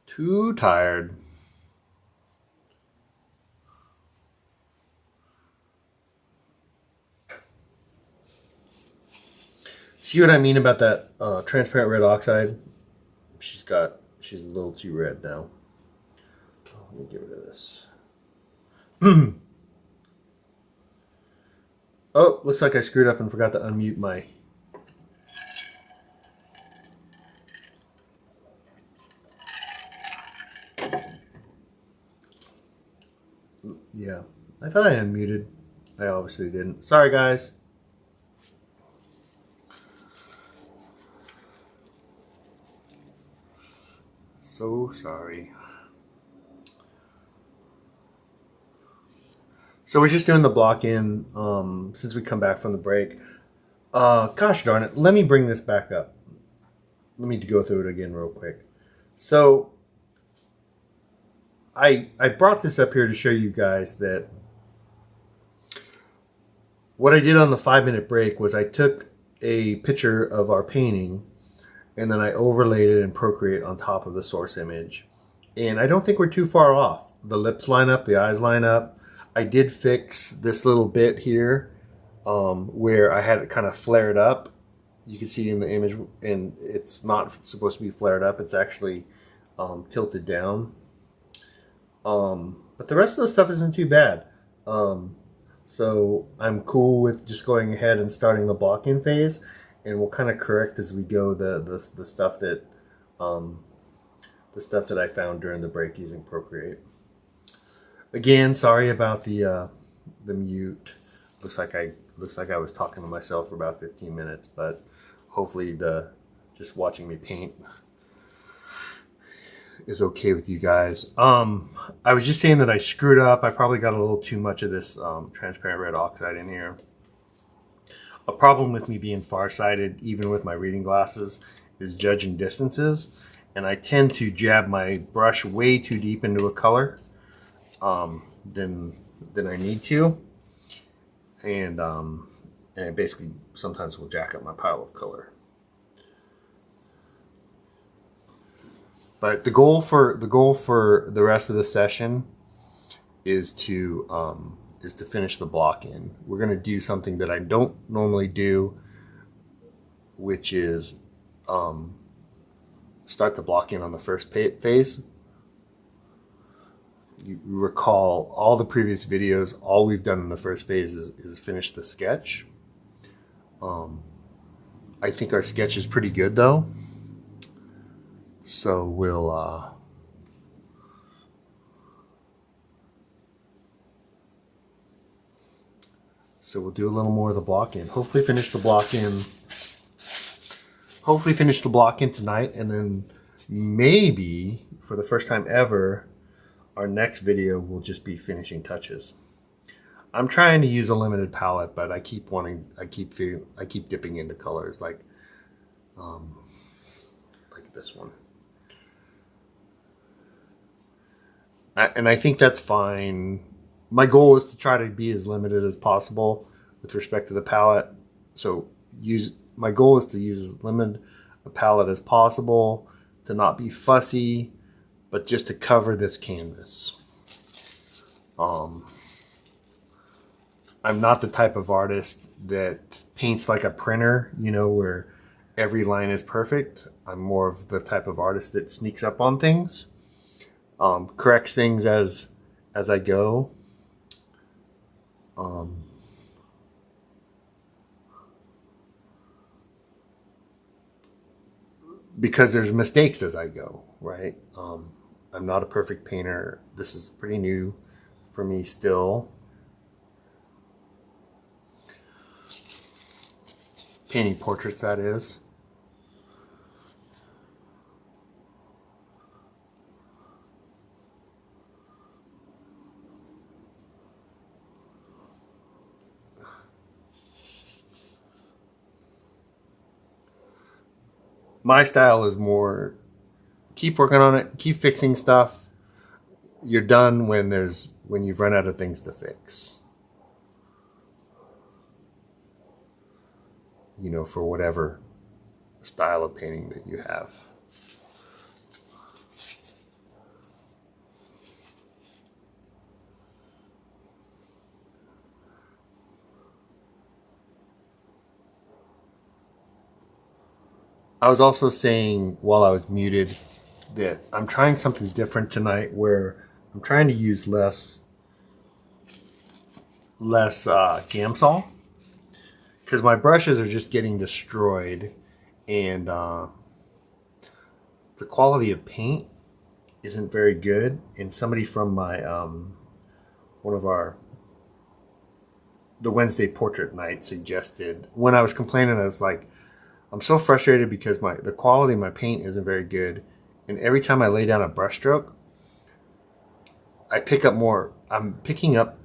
Too tired. See what I mean about that transparent red oxide? She's a little too red now. Oh, let me get rid of this. Oh, looks like I screwed up and forgot to unmute my... Yeah, I thought I unmuted. I obviously didn't. Sorry, guys. So sorry. So we're just doing the block in since we come back from the break. Gosh darn it. Let me bring this back up. Let me go through it again real quick. So I brought this up here to show you guys that what I did on the 5-minute break was I took a picture of our painting and then I overlaid it in Procreate on top of the source image. And I don't think we're too far off. The lips line up, the eyes line up. I did fix this little bit here where I had it kind of flared up. You can see in the image, and it's not supposed to be flared up. It's actually tilted down. But the rest of the stuff isn't too bad. So I'm cool with just going ahead and starting the block-in phase, and we'll kind of correct as we go the stuff that I found during the break using Procreate. Again, sorry about the mute. Looks like I was talking to myself for about 15 minutes, but hopefully the just watching me paint is okay with you guys. I was just saying that I screwed up. I probably got a little too much of this transparent red oxide in here. A problem with me being farsighted, even with my reading glasses, is judging distances, and I tend to jab my brush way too deep into a color than I need to, and it basically sometimes will jack up my pile of color. But the goal for the rest of the session is to finish the block in. We're going to do something that I don't normally do, which is start the block in on the first phase. You recall all the previous videos, all we've done in the first phase is finish the sketch. I think our sketch is pretty good though. So we'll do a little more of the block in. Hopefully finish the block in tonight, and then maybe for the first time ever, our next video will just be finishing touches. I'm trying to use a limited palette, but I keep dipping into colors like this one. And I think that's fine. My goal is to try to be as limited as possible with respect to the palette. So my goal is to use as limited a palette as possible, to not be fussy, but just to cover this canvas. I'm not the type of artist that paints like a printer, you know, where every line is perfect. I'm more of the type of artist that sneaks up on things. Corrects things as I go. Because there's mistakes as I go, right? I'm not a perfect painter. This is pretty new for me still. Painting portraits, that is. My style is more keep working on it, keep fixing stuff. You're done when you've run out of things to fix. You know, for whatever style of painting that you have. I was also saying while I was muted that I'm trying something different tonight, where I'm trying to use less Gamsol, because my brushes are just getting destroyed, and the quality of paint isn't very good. And somebody from my the Wednesday portrait night suggested, when I was complaining, I was like, I'm so frustrated because the quality of my paint isn't very good, and every time I lay down a brush stroke, I pick up more. I'm picking up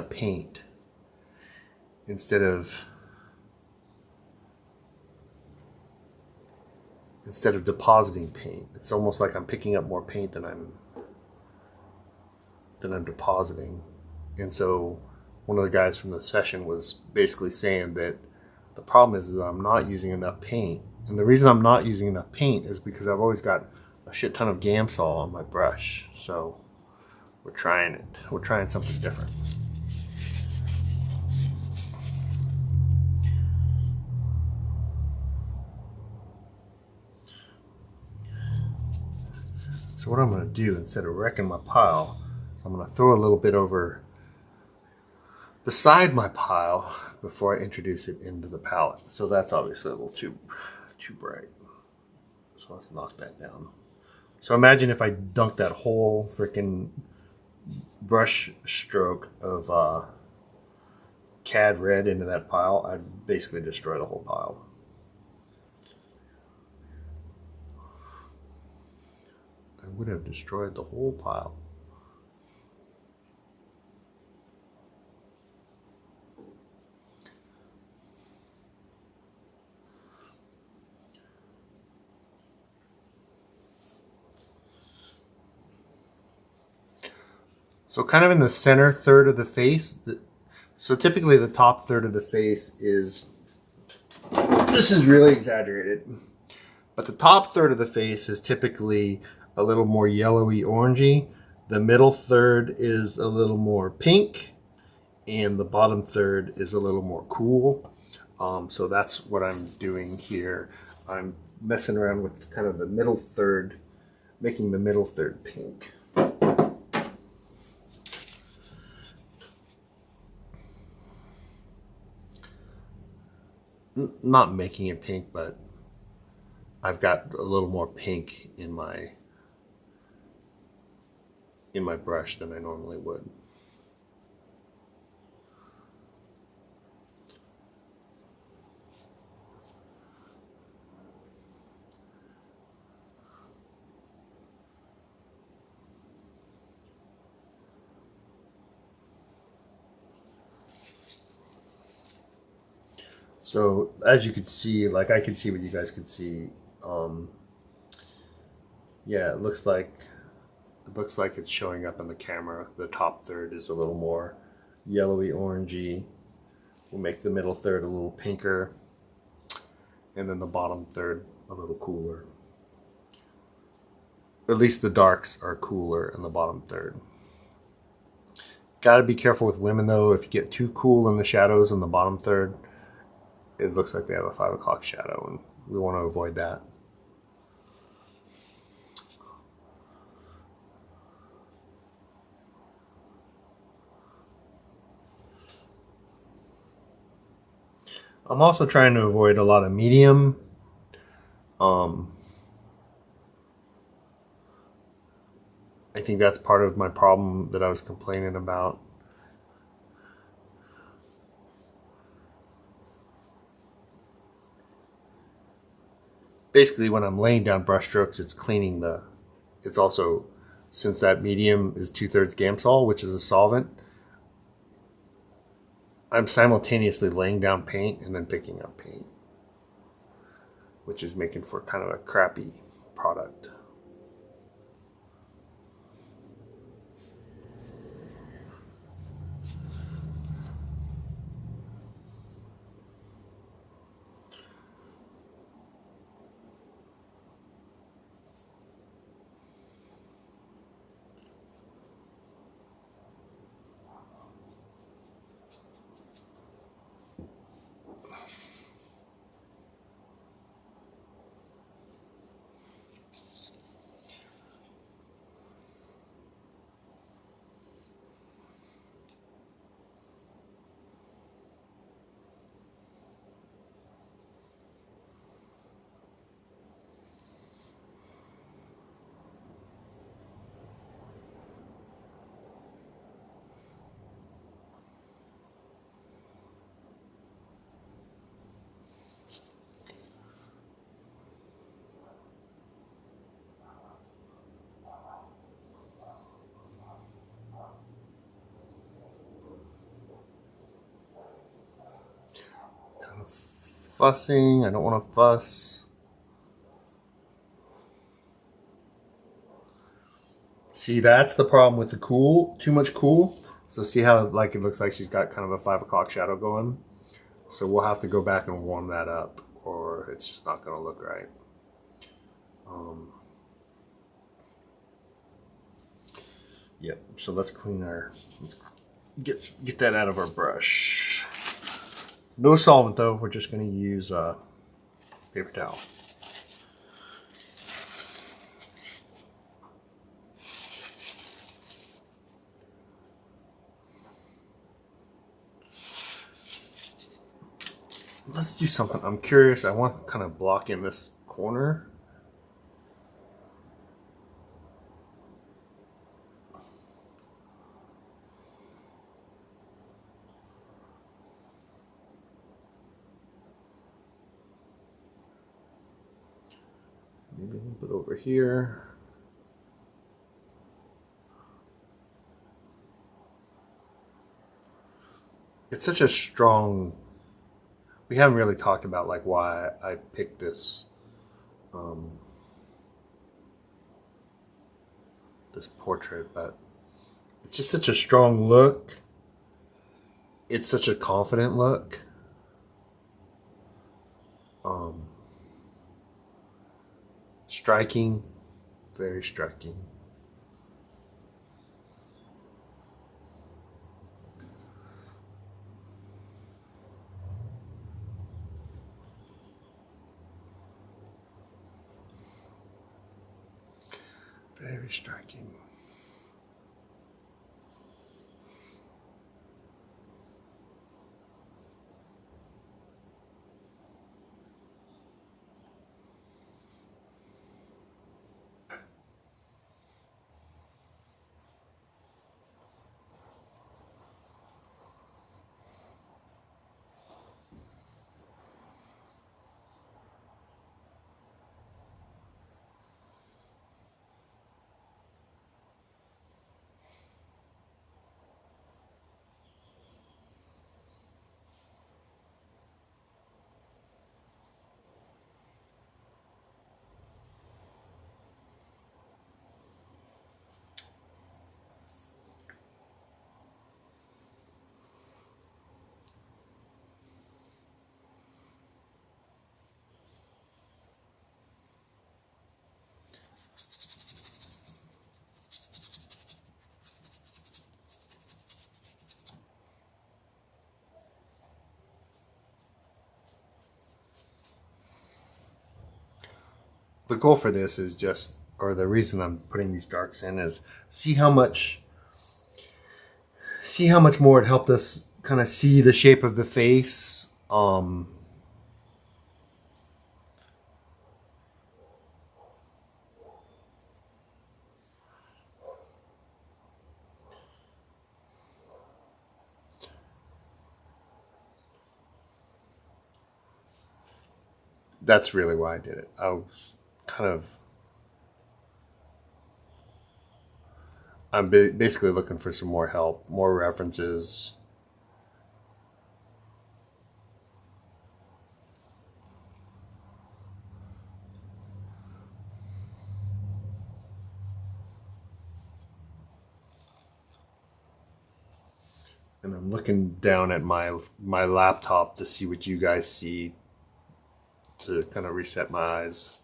paint instead of depositing paint. It's almost like I'm picking up more paint than I'm depositing. And so one of the guys from the session was basically saying that the problem is that I'm not using enough paint. And the reason I'm not using enough paint is because I've always got a shit ton of Gamsol on my brush. So we're trying it. We're trying something different. So what I'm going to do, instead of wrecking my pile, is I'm going to throw a little bit over beside my pile before I introduce it into the palette. So that's obviously a little too bright. So let's knock that down. So imagine if I dunked that whole freaking brush stroke of CAD red into that pile. I'd basically destroy the whole pile. I would have destroyed the whole pile. So kind of in the center third of the face. So typically the top third of the face is, this is really exaggerated, but the top third of the face is typically a little more yellowy orangey. The middle third is a little more pink, and the bottom third is a little more cool. So that's what I'm doing here. I'm messing around with kind of the middle third, making the middle third pink. Not making it pink, but I've got a little more pink in my brush than I normally would. So as you could see, like I could see what you guys could see. Yeah, it looks like it's showing up in the camera. The top third is a little more yellowy orangey. We'll make the middle third a little pinker, and then the bottom third a little cooler. At least the darks are cooler in the bottom third. Got to be careful with women though. If you get too cool in the shadows in the bottom third, it looks like they have a 5 o'clock shadow, and we want to avoid that. I'm also trying to avoid a lot of medium. I think that's part of my problem that I was complaining about. Basically, when I'm laying down brush strokes, it's cleaning the, it's also, since that medium is 2/3 Gamsol, which is a solvent, I'm simultaneously laying down paint and then picking up paint, which is making for kind of a crappy product. Fussing, I don't want to fuss. See, that's the problem with the cool, too much cool. So see how like it looks like she's got kind of a 5 o'clock shadow going. So we'll have to go back and warm that up, or it's just not going to look right. Yep, so let's clean our, let's get that out of our brush. No solvent though, we're just going to use paper towel. let's do something. I'm curious. I want to kind of block in this corner. Maybe a little bit over here. It's such a strong. We haven't really talked about like why I picked this this portrait, but it's just such a strong look. It's such a confident look. Striking, very striking. Very striking. The goal for this is just, or the reason I'm putting these darks in is see how much more it helped us kind of see the shape of the face. That's really why I did it. I was kind of, I'm basically looking for some more help, more references. And I'm looking down at my laptop to see what you guys see, to kind of reset my eyes.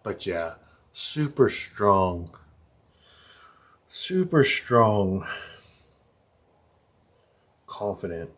But yeah, super strong, super strong, confident.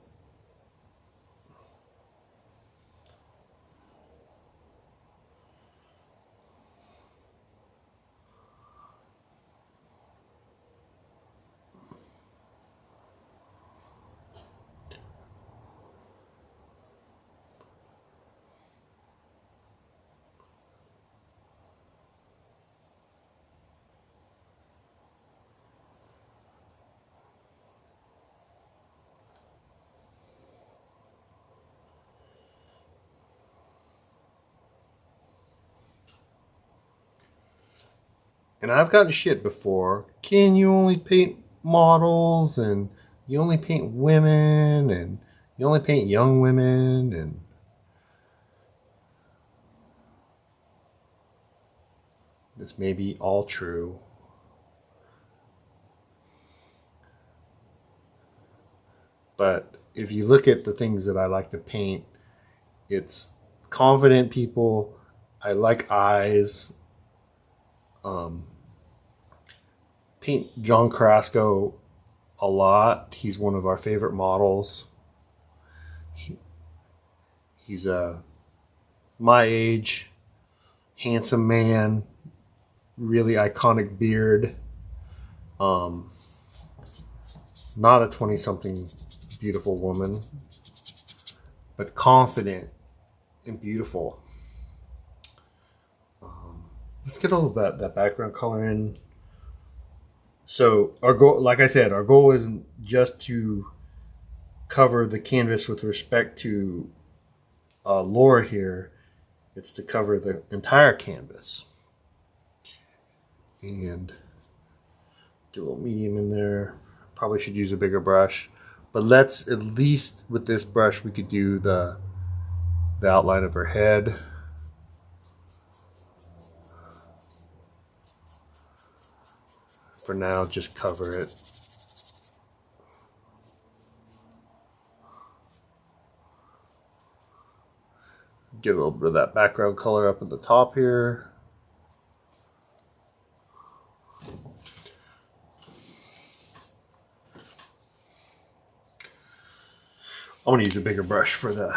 And I've gotten shit before. Can you only paint models, and you only paint women, and you only paint young women? And this may be all true. But if you look at the things that I like to paint, it's confident people. I like eyes. Paint John Carrasco a lot. He's one of our favorite models. He's my age, handsome man, really iconic beard. Not a 20-something beautiful woman, but confident and beautiful. Let's get all of that background color in. So our goal, like I said, our goal isn't just to cover the canvas with respect to Laura here. It's to cover the entire canvas. And get a little medium in there. Probably should use a bigger brush. But let's, at least with this brush, we could do the outline of her head. For now, just cover it. Get a little bit of that background color up at the top here. I'm gonna use a bigger brush for the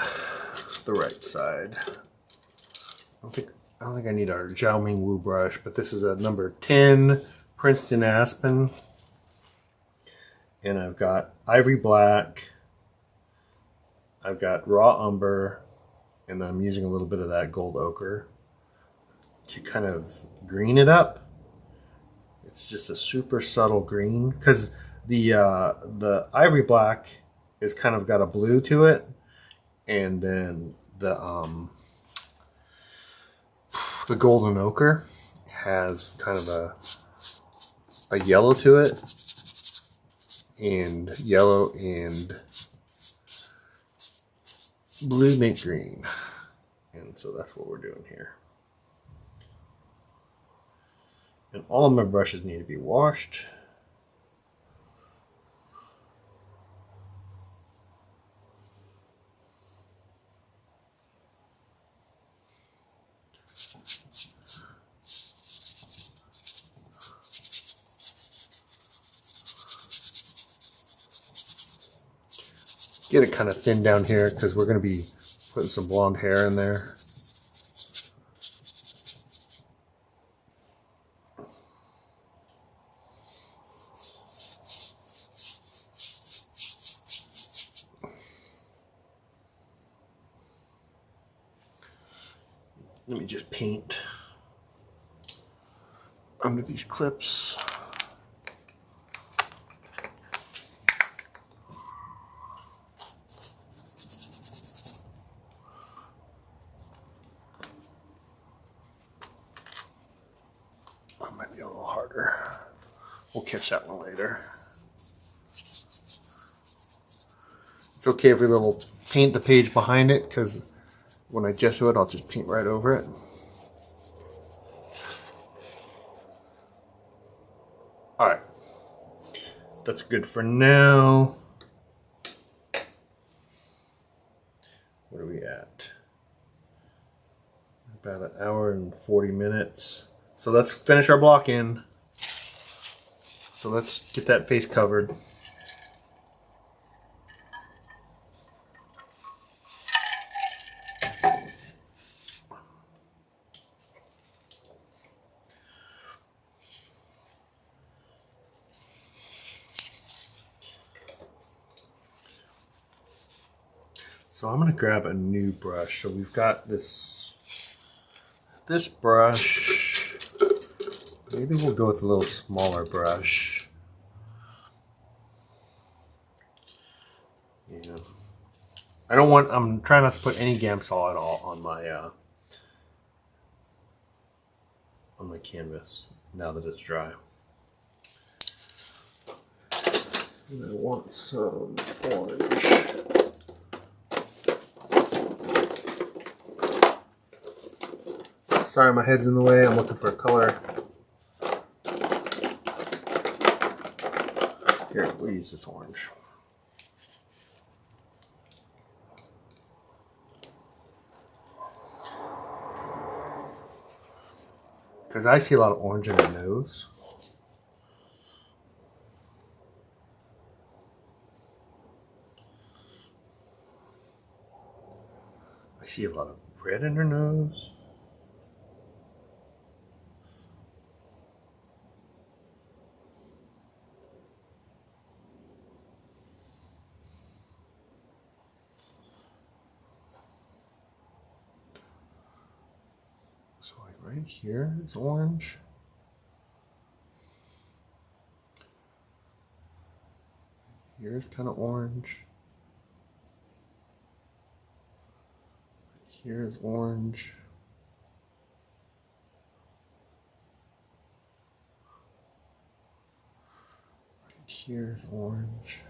right side. I don't think I need our Zhao Ming Wu brush, but this is a number 10 Princeton Aspen. And I've got ivory black, I've got raw umber, and then I'm using a little bit of that gold ochre to kind of green it up. It's just a super subtle green because the ivory black is kind of got a blue to it, and then the golden ochre has kind of a yellow to it, and yellow and blue make green. And so that's what we're doing here. And all of my brushes need to be washed. Get it kind of thin down here because we're going to be putting some blonde hair in there. Let me just paint under these clips. That might be a little harder. We'll catch that one later. It's okay if we little paint the page behind it, because when I gesso it, I'll just paint right over it. All right, that's good for now. What are we at? About an hour and 40 minutes. So let's finish our block in. So let's get that face covered. So I'm going to grab a new brush. So we've got this brush. Maybe we'll go with a little smaller brush. Yeah. I'm trying not to put any Gamsol at all on my canvas now that it's dry. And I want some orange. Sorry, my head's in the way. I'm looking for a color. Here, we'll use this orange. Because I see a lot of orange in her nose. I see a lot of red in her nose. Right here is orange. Here's kind of orange. Here's orange. Right here's orange.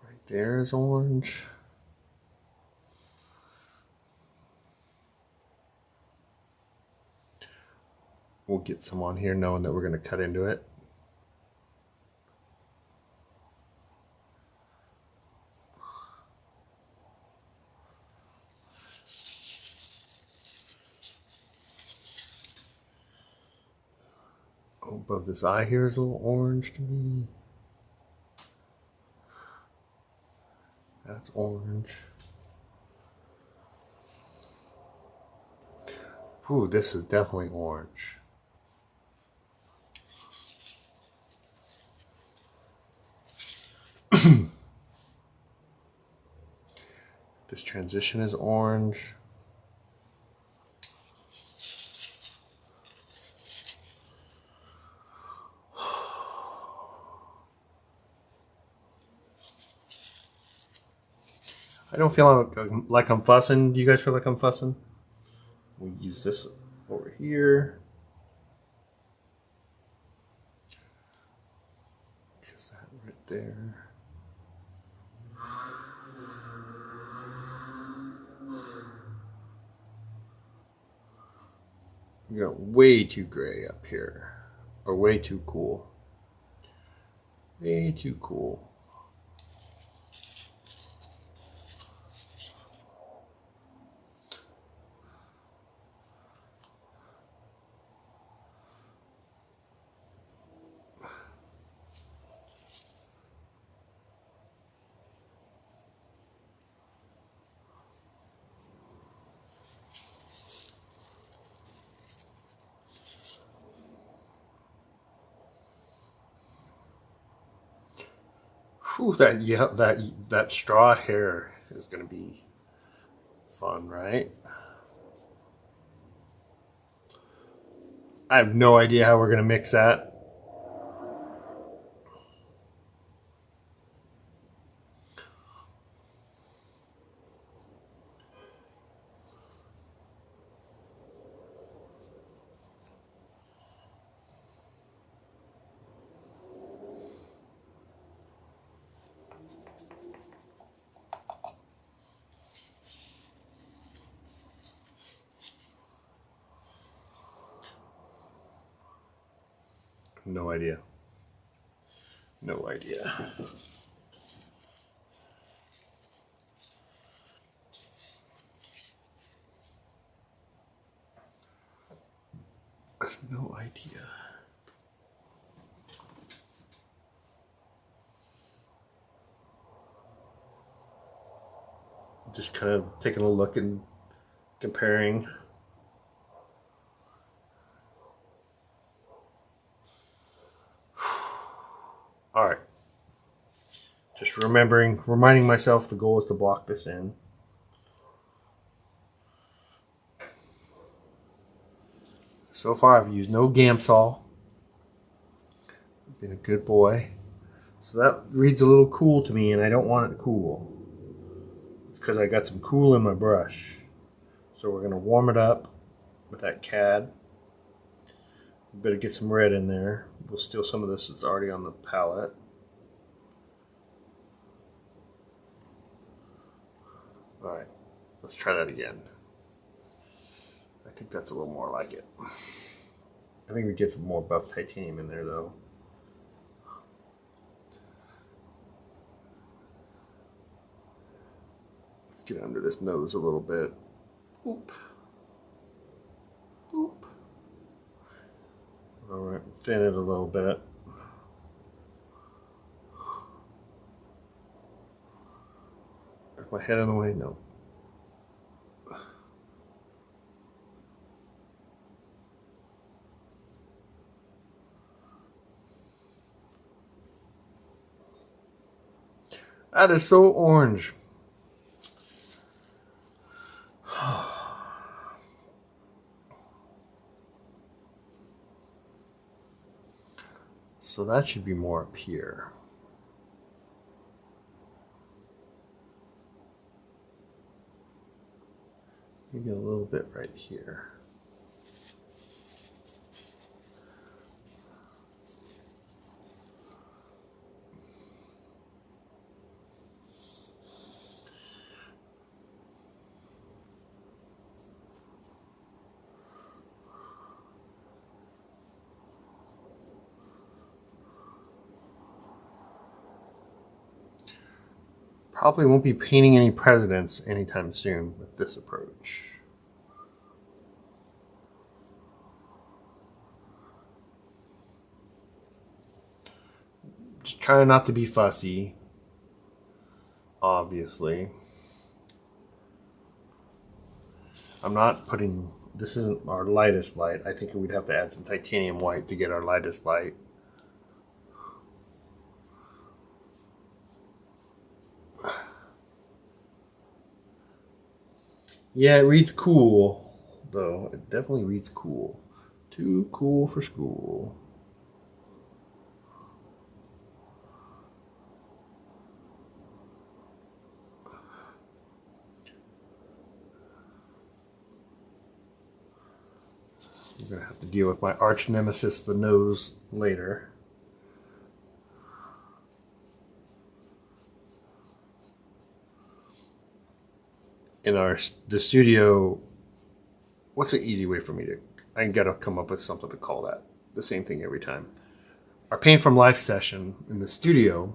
Right there's orange. We'll get some on here knowing that we're going to cut into it. Oh, above this eye here is a little orange to me. That's orange. Ooh, this is definitely orange. This transition is orange. I don't feel like I'm fussing. Do you guys feel like I'm fussing? We'll use this over here. Because that right there. We got way too gray up here. Or way too cool. Way too cool. Whew, that straw hair is gonna be fun, right? I have no idea how we're gonna mix that. No idea. No idea. No idea. Just kind of taking a look and comparing. All right. Just reminding myself the goal is to block this in. So far, I've used no Gamsol. I've been a good boy. So that reads a little cool to me, and I don't want it cool. It's because I got some cool in my brush. So we're going to warm it up with that CAD. Better get some red in there. We'll steal some of this that's already on the palette. Alright, let's try that again. I think that's a little more like it. I think we get some more buff titanium in there though. Let's get under this nose a little bit. Oop. Oop. Alright, thin it a little bit. Is my head in the way? No. That is so orange. So that should be more up here. Maybe a little bit right here. Probably won't be painting any presidents anytime soon with this approach. Just trying not to be fussy, obviously. I'm not putting, this isn't our lightest light. I think we'd have to add some titanium white to get our lightest light. Yeah, it reads cool, though. It definitely reads cool. Too cool for school. I'm going to have to deal with my arch nemesis, the nose, later. In the studio, what's an easy way for me to, I gotta come up with something to call that. The same thing every time. Our Paint from Life session in the studio,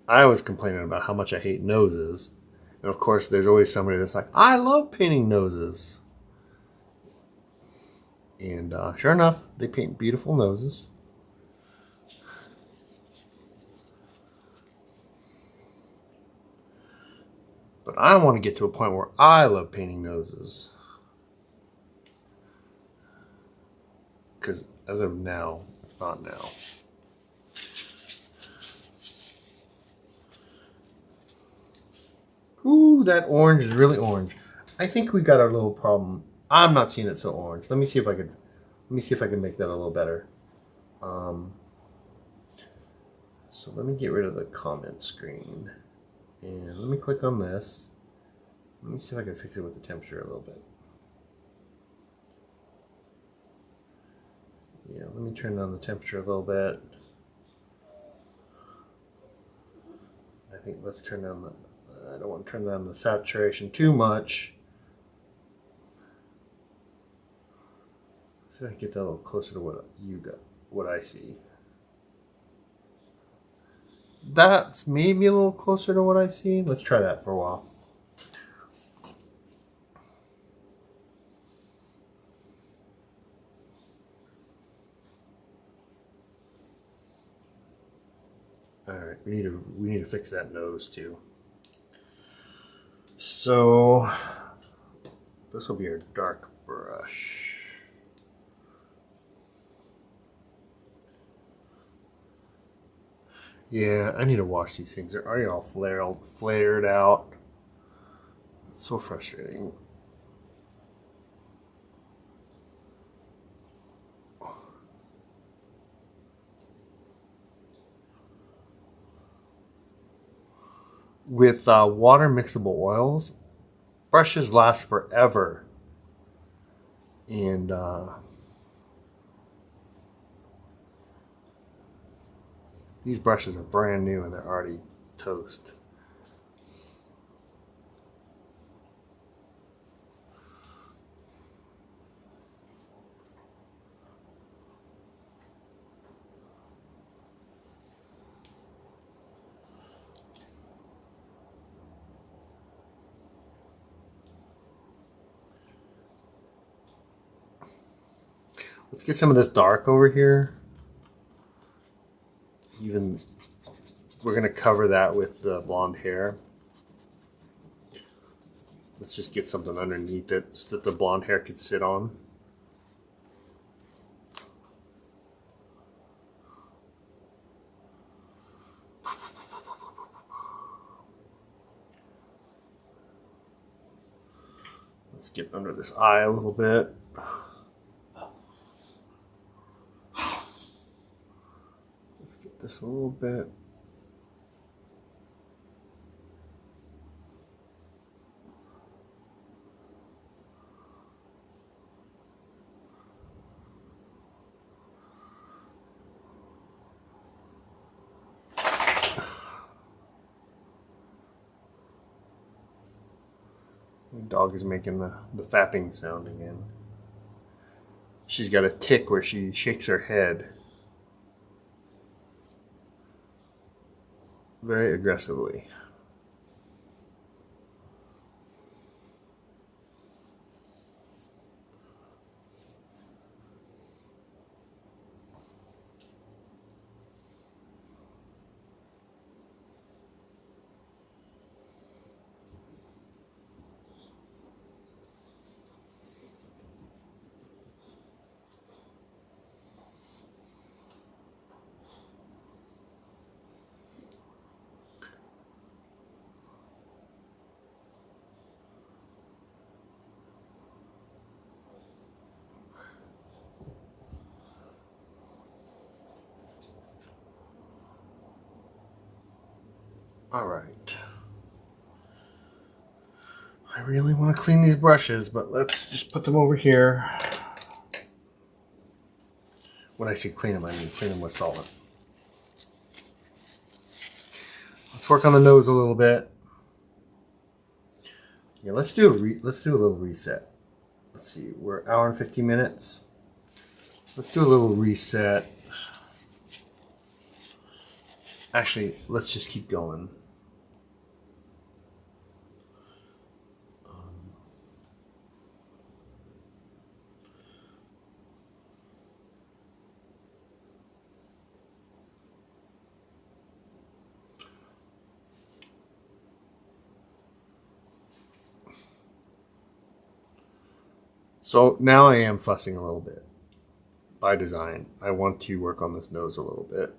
I was complaining about how much I hate noses. And of course, there's always somebody that's like, I love painting noses. And sure enough, they paint beautiful noses. But I want to get to a point where I love painting noses. Because as of now, it's not now. Ooh, that orange is really orange. I think we got our little problem. I'm not seeing it so orange. Let me see if I can make that a little better. So let me get rid of the comment screen. And let me click on this. Let me see if I can fix it with the temperature a little bit. Yeah, let me turn down the temperature a little bit. I think let's turn down the, I don't want to turn down the saturation too much. So I can get that a little closer to what you got, what I see. That's maybe a little closer to what I see. Let's try that for a while. All right, we need to fix that nose too. So this will be our dark brush. Yeah, I need to wash these things. They're already all flared out. It's so frustrating. With water mixable oils, brushes last forever. And these brushes are brand new and they're already toast. Let's get some of this dark over here. Even we're going to cover that with the blonde hair. Let's just get something underneath it so that the blonde hair could sit on. Let's get under this eye a little bit. just a little bit. My dog is making the fapping sound again. She's got a tick where she shakes her head very aggressively. All right. I really want to clean these brushes, but let's just put them over here. When I say clean them, I mean clean them with solvent. Let's work on the nose a little bit. Yeah, let's do a little reset. Let's see, we're an hour and 50 minutes. Let's do a little reset. Actually, let's just keep going. So now I am fussing a little bit by design. I want to work on this nose a little bit.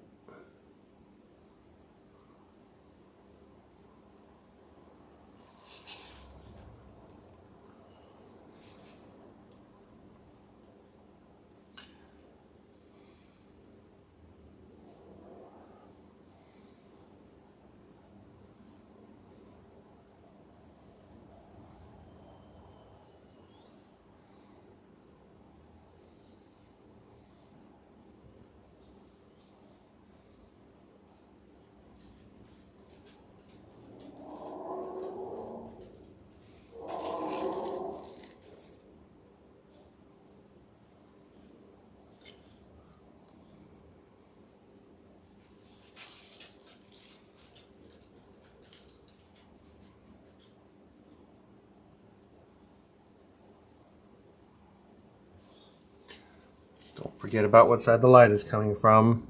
Don't forget about what side the light is coming from.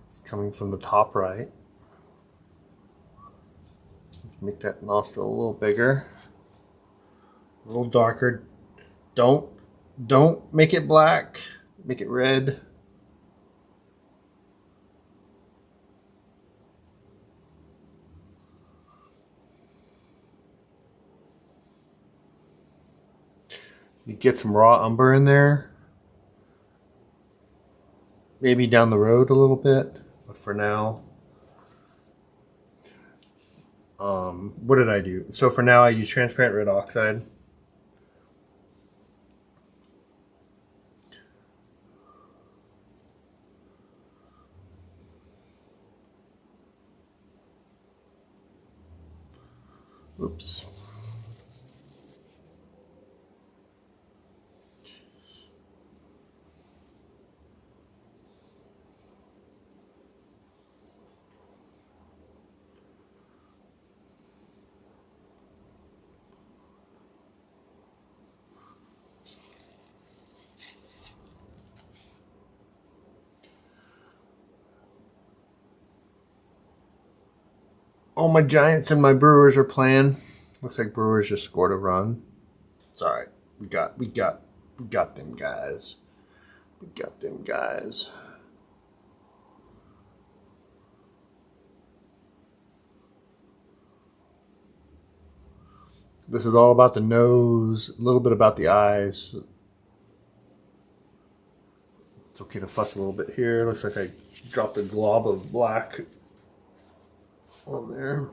It's coming from the top right. Make that nostril a little bigger, a little darker. Don't make it black, make it red. You get some raw umber in there. Maybe down the road a little bit, but for now, what did I do? So for now I use transparent red oxide. Oops. All my Giants and my Brewers are playing. Looks like Brewers just scored a run. It's all right. We got them guys. We got them guys. This is all about the nose, a little bit about the eyes. It's okay to fuss a little bit here. Looks like I Dropped a glob of black on there.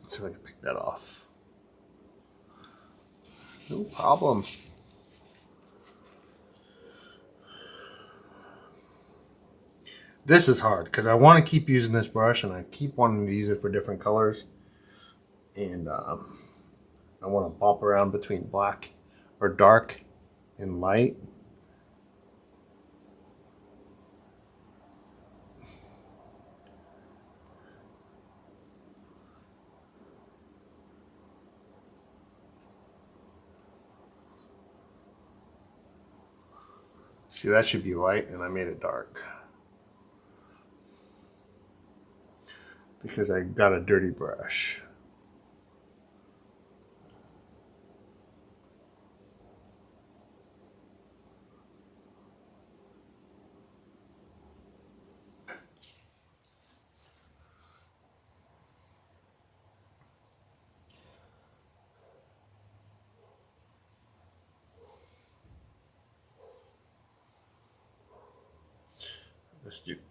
Let's see if I can pick that off. No problem. This is hard because I want to keep using this brush and I keep wanting to use it for different colors. And I want to bop around between black or dark and light. See, that should be light and I made it dark. Because I got a dirty brush.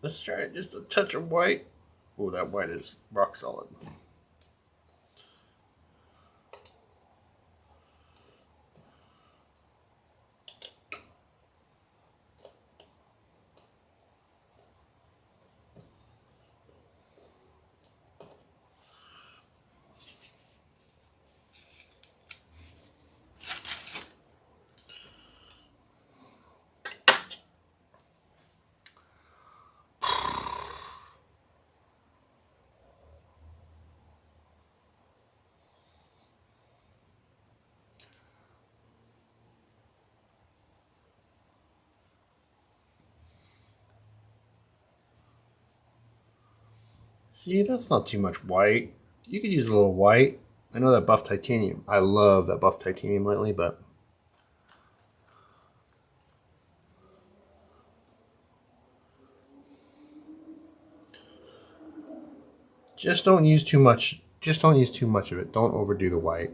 Let's try just a touch of white. Oh, that white is rock solid. See, that's not too much white. You could use a little white. I know that buff titanium. I love that buff titanium lately, but just don't use too much. Just don't use too much of it. Don't overdo the white.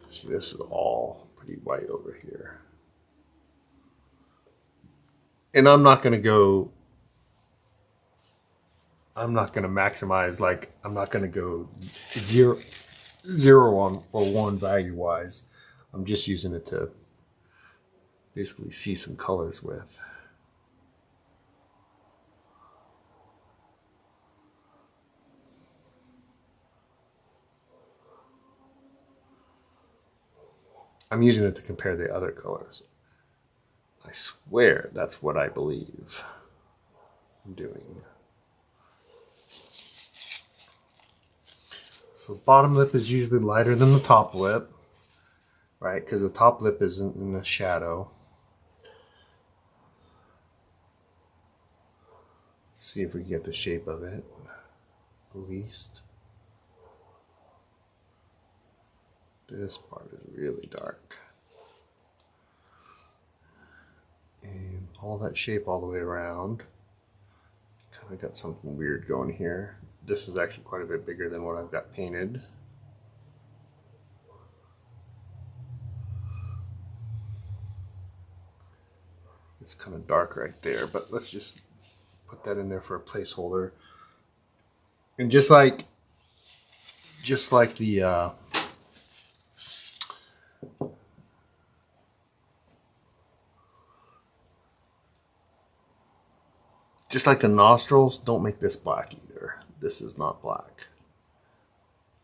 See, this is all pretty white over here. And I'm not going to go, I'm not going to maximize, like, I'm not going to go zero on or one value wise. I'm just using it to basically see some colors with. I'm using it to compare the other colors. I swear that's what I believe I'm doing. So the bottom lip is usually lighter than the top lip, right? Because the top lip isn't in the shadow. Let's see if we can get the shape of it, the least. This part is really dark. And all that shape all the way around. Kind of got something weird going here. This is actually quite a bit bigger than what I've got painted. It's kind of dark right there, but let's just put that in there for a placeholder. And just like the just like the nostrils, don't make this black either. This is not black.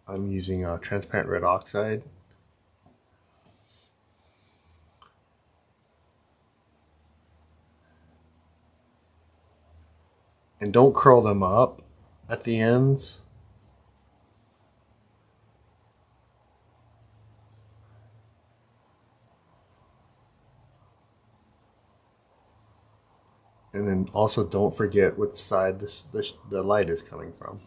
I'm using transparent red oxide. And don't curl them up at the ends. And then also don't forget which side the light is coming from.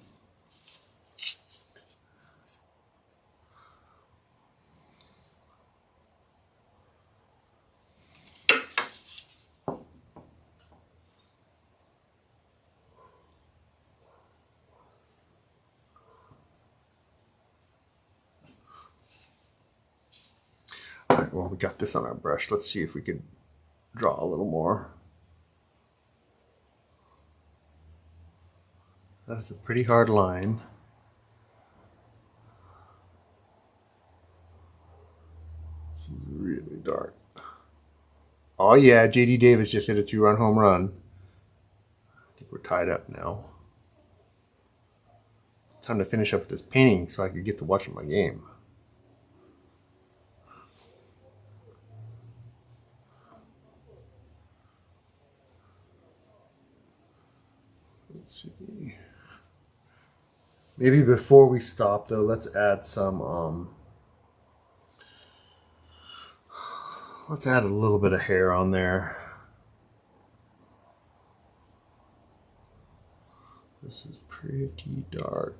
well, we got this on our brush. Let's see if we could draw a little more. That is a pretty hard line. This is really dark. Oh yeah, JD Davis just hit a 2-run home run. I think we're tied up now. Time to finish up this painting so I could get to watching my game. Let's see. Maybe before we stop though, let's add some let's add a little bit of hair on there. This is pretty dark.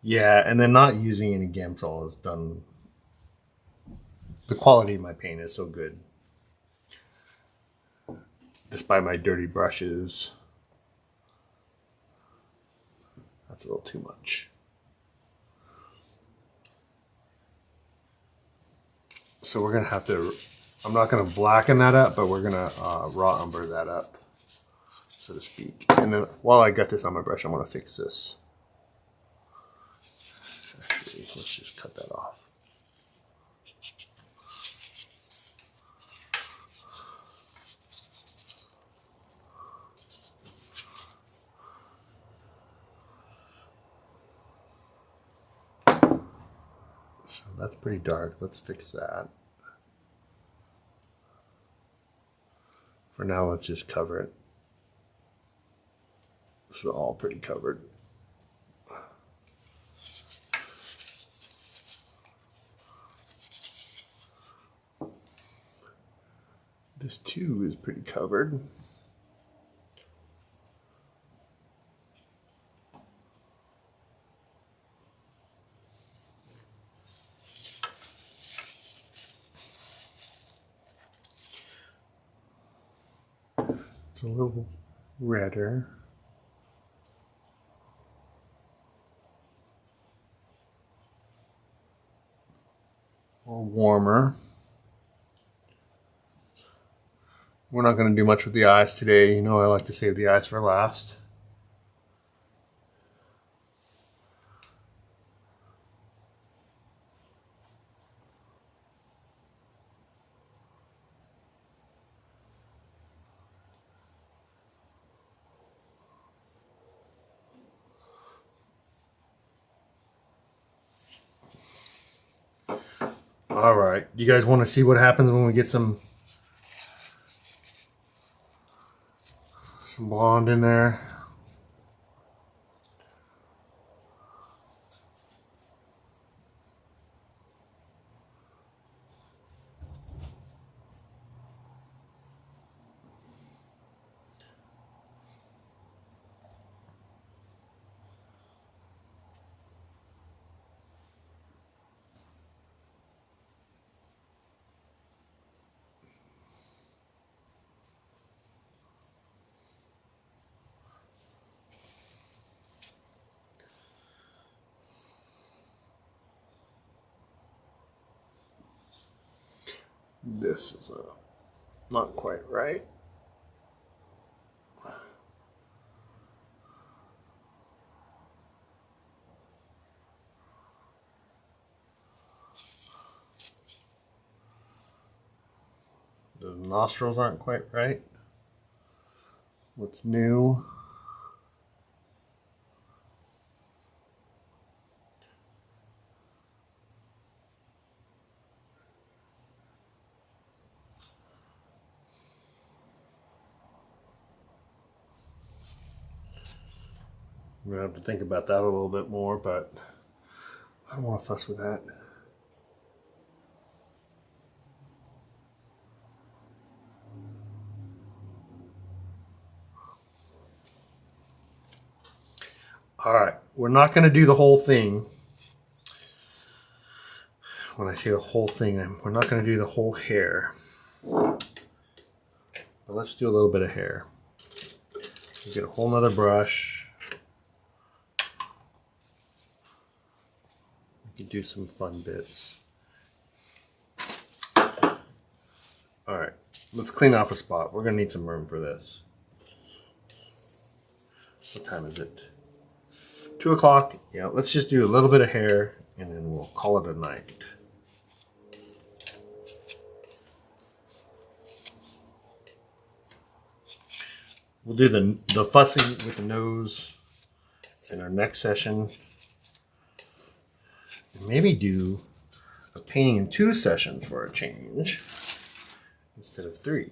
Yeah, and then not using any Gamsol has done. The quality of my paint is so good, despite my dirty brushes. That's a little too much. So we're gonna have to. I'm not gonna blacken that up, but we're gonna raw umber that up, so to speak. And then while I got this on my brush, I'm gonna fix this. Actually, let's just cut that off. So that's pretty dark. Let's fix that. For now, let's just cover it. This is all pretty covered. This too is pretty covered. It's a little redder. Or warmer. We're not going to do much with the eyes today. You know, I like to save the eyes for last. All right, you guys want to see what happens when we get some blonde in there? This is not quite right. The nostrils aren't quite right. What's new? I'm gonna have to think about that a little bit more, but I don't want to fuss with that. All right, we're not going to do the whole thing. When I say the whole thing, we're not going to do the whole hair. But let's do a little bit of hair. Get a whole nother brush. We can do some fun bits. All right, let's clean off a spot. We're going to need some room for this. What time is it? 2 o'clock. Yeah, let's just do a little bit of hair and then we'll call it a night. We'll do the fussing with the nose in our next session. And maybe do a painting in 2 sessions for a change instead of 3.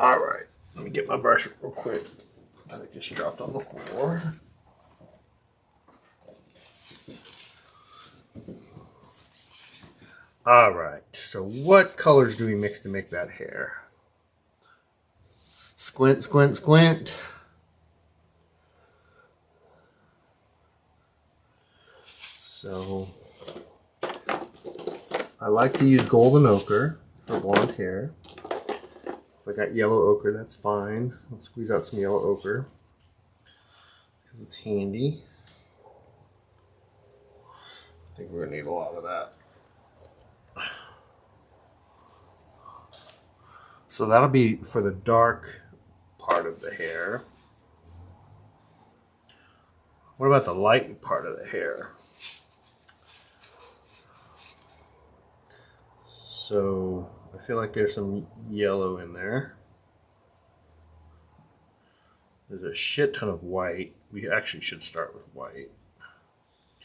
All right, let me get my brush real quick that I just dropped on the floor. All right, so what colors do we mix to make that hair? Squint, squint, squint. So I like to use golden ochre for blonde hair. If I got yellow ochre, that's fine. I'll squeeze out some yellow ochre because it's handy. I think we're gonna need a lot of that. So that'll be for the dark part of the hair. What about the light part of the hair? So I feel like there's some yellow in there. There's a shit ton of white. We actually should start with white.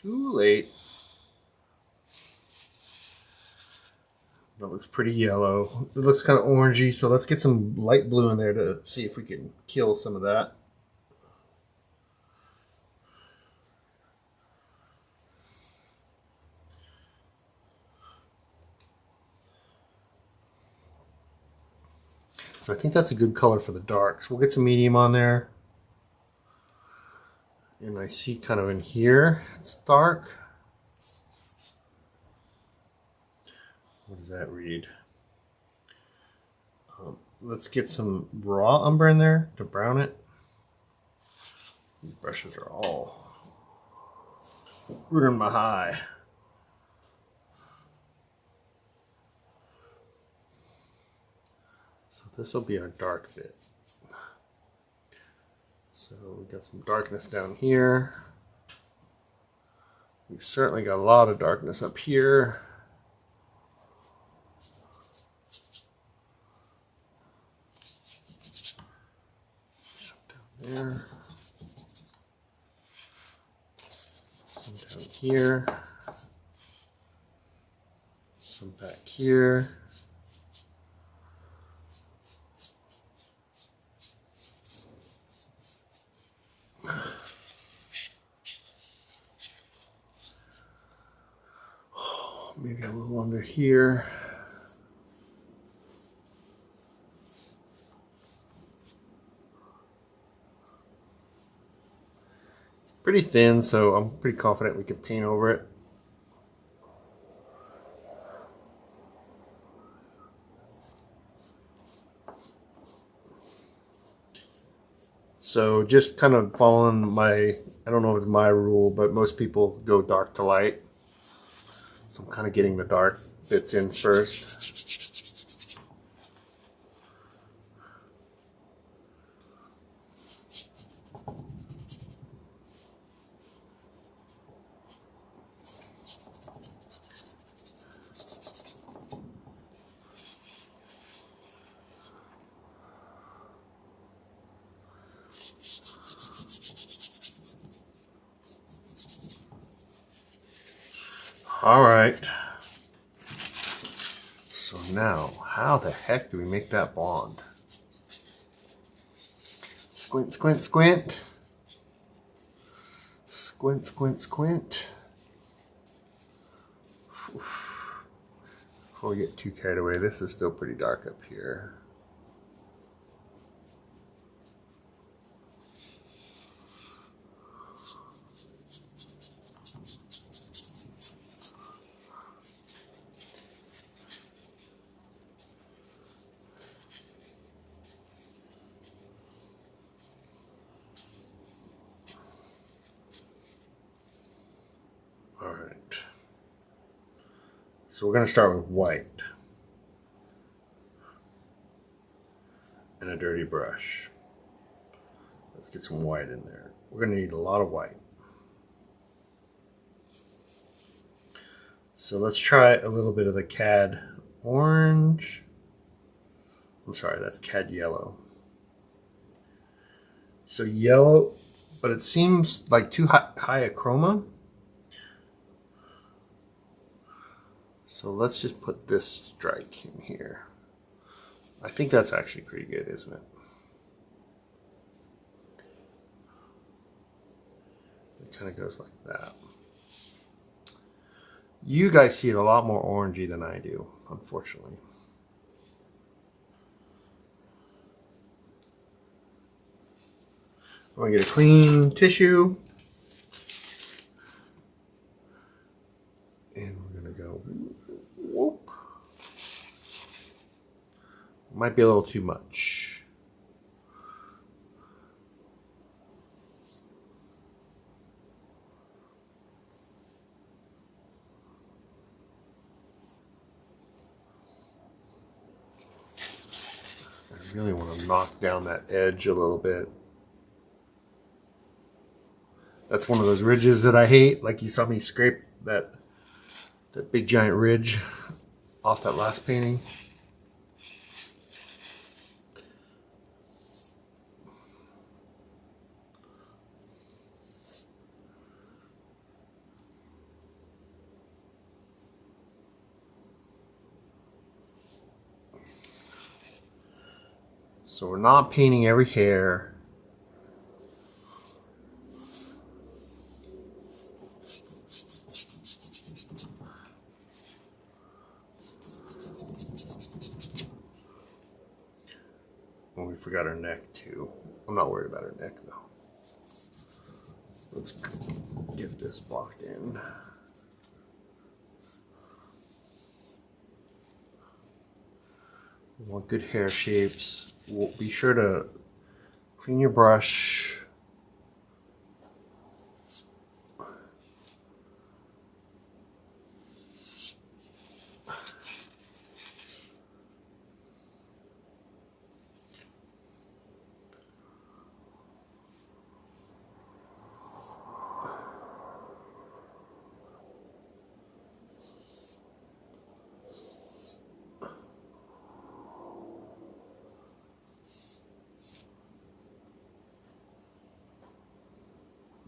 Too late. That looks pretty yellow. It looks kind of orangey, so let's get some light blue in there to see if we can kill some of that. So I think that's a good color for the darks. We'll get some medium on there. And I see kind of in here, it's dark. What does that read? Let's get some raw umber in there to brown it. These brushes are all ruined my high. So this will be our dark bit. So we got some darkness down here. We've certainly got a lot of darkness up here. There. Some down here. Some back here. Maybe a little under here. Pretty thin, so I'm pretty confident we could paint over it. So just kind of following my, I don't know if it's my rule, but most people go dark to light. So I'm kind of getting the dark bits in first. All right. So now, how the heck do we make that bond? Squint, squint, squint. Squint, squint, squint. before we get too carried away, this is still pretty dark up here. So we're going to start with white and a dirty brush. Let's get some white in there. We're going to need a lot of white. So let's try a little bit of the cad orange. I'm sorry, that's cad yellow. So yellow, but it seems like too high a chroma. So let's just put this strike in here. I think that's actually pretty good, isn't it? It kind of goes like that. You guys see it a lot more orangey than I do, unfortunately. I'm gonna get a clean tissue. And we're gonna go, whoop. Might be a little too much. I really want to knock down that edge a little bit. That's one of those ridges that I hate. Like you saw me scrape that big giant ridge off that last painting. So we're not painting every hair. Oh, we forgot our neck too. I'm not worried about our neck though. Let's get this blocked in. We want good hair shapes. We'll be sure to clean your brush.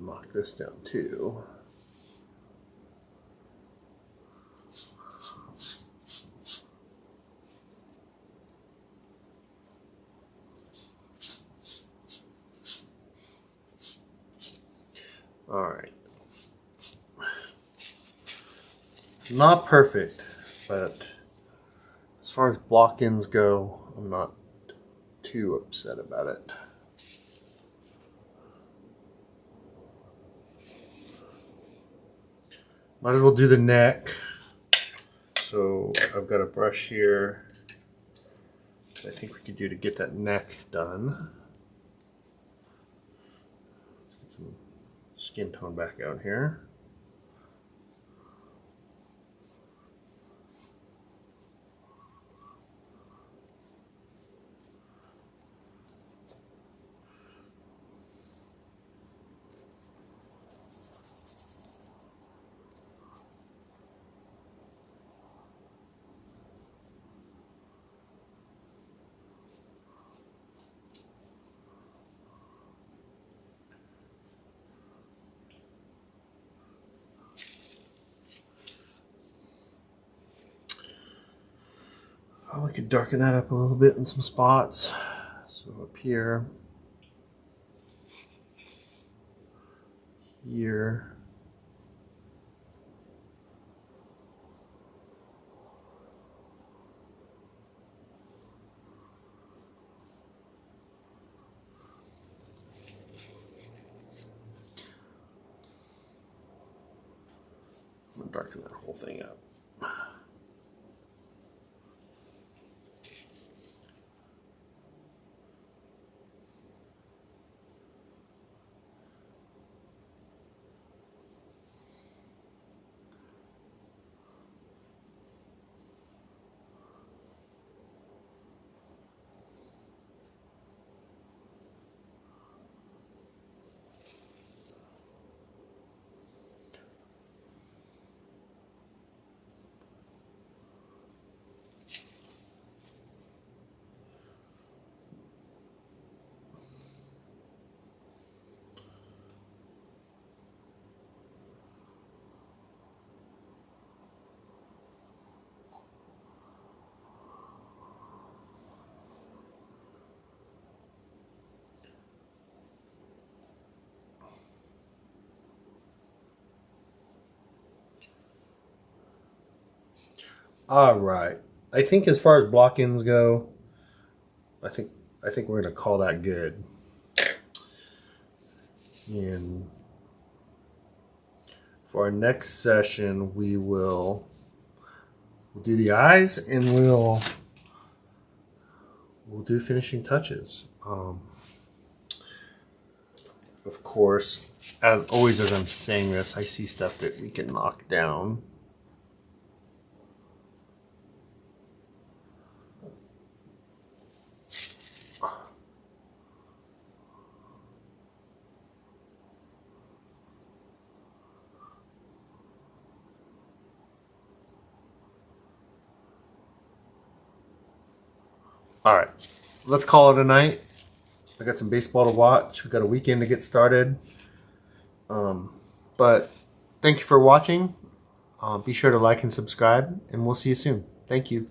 Knock this down too. All right. Not perfect, but as far as block-ins go, I'm not too upset about it. Might as well do the neck. So I've got a brush here I think we could do to get that neck done. Let's get some skin tone back out here. I could darken that up a little bit in some spots. So up here, here, I'm gonna darken that whole thing up. All right. I think as far as block-ins go, I think we're gonna call that good. And for our next session, we'll do the eyes and we'll do finishing touches. Of course, as always, as I'm saying this, I see stuff that we can knock down. All right, let's call it a night. I got some baseball to watch. We got a weekend to get started. But thank you for watching. Be sure to like and subscribe, and we'll see you soon. Thank you.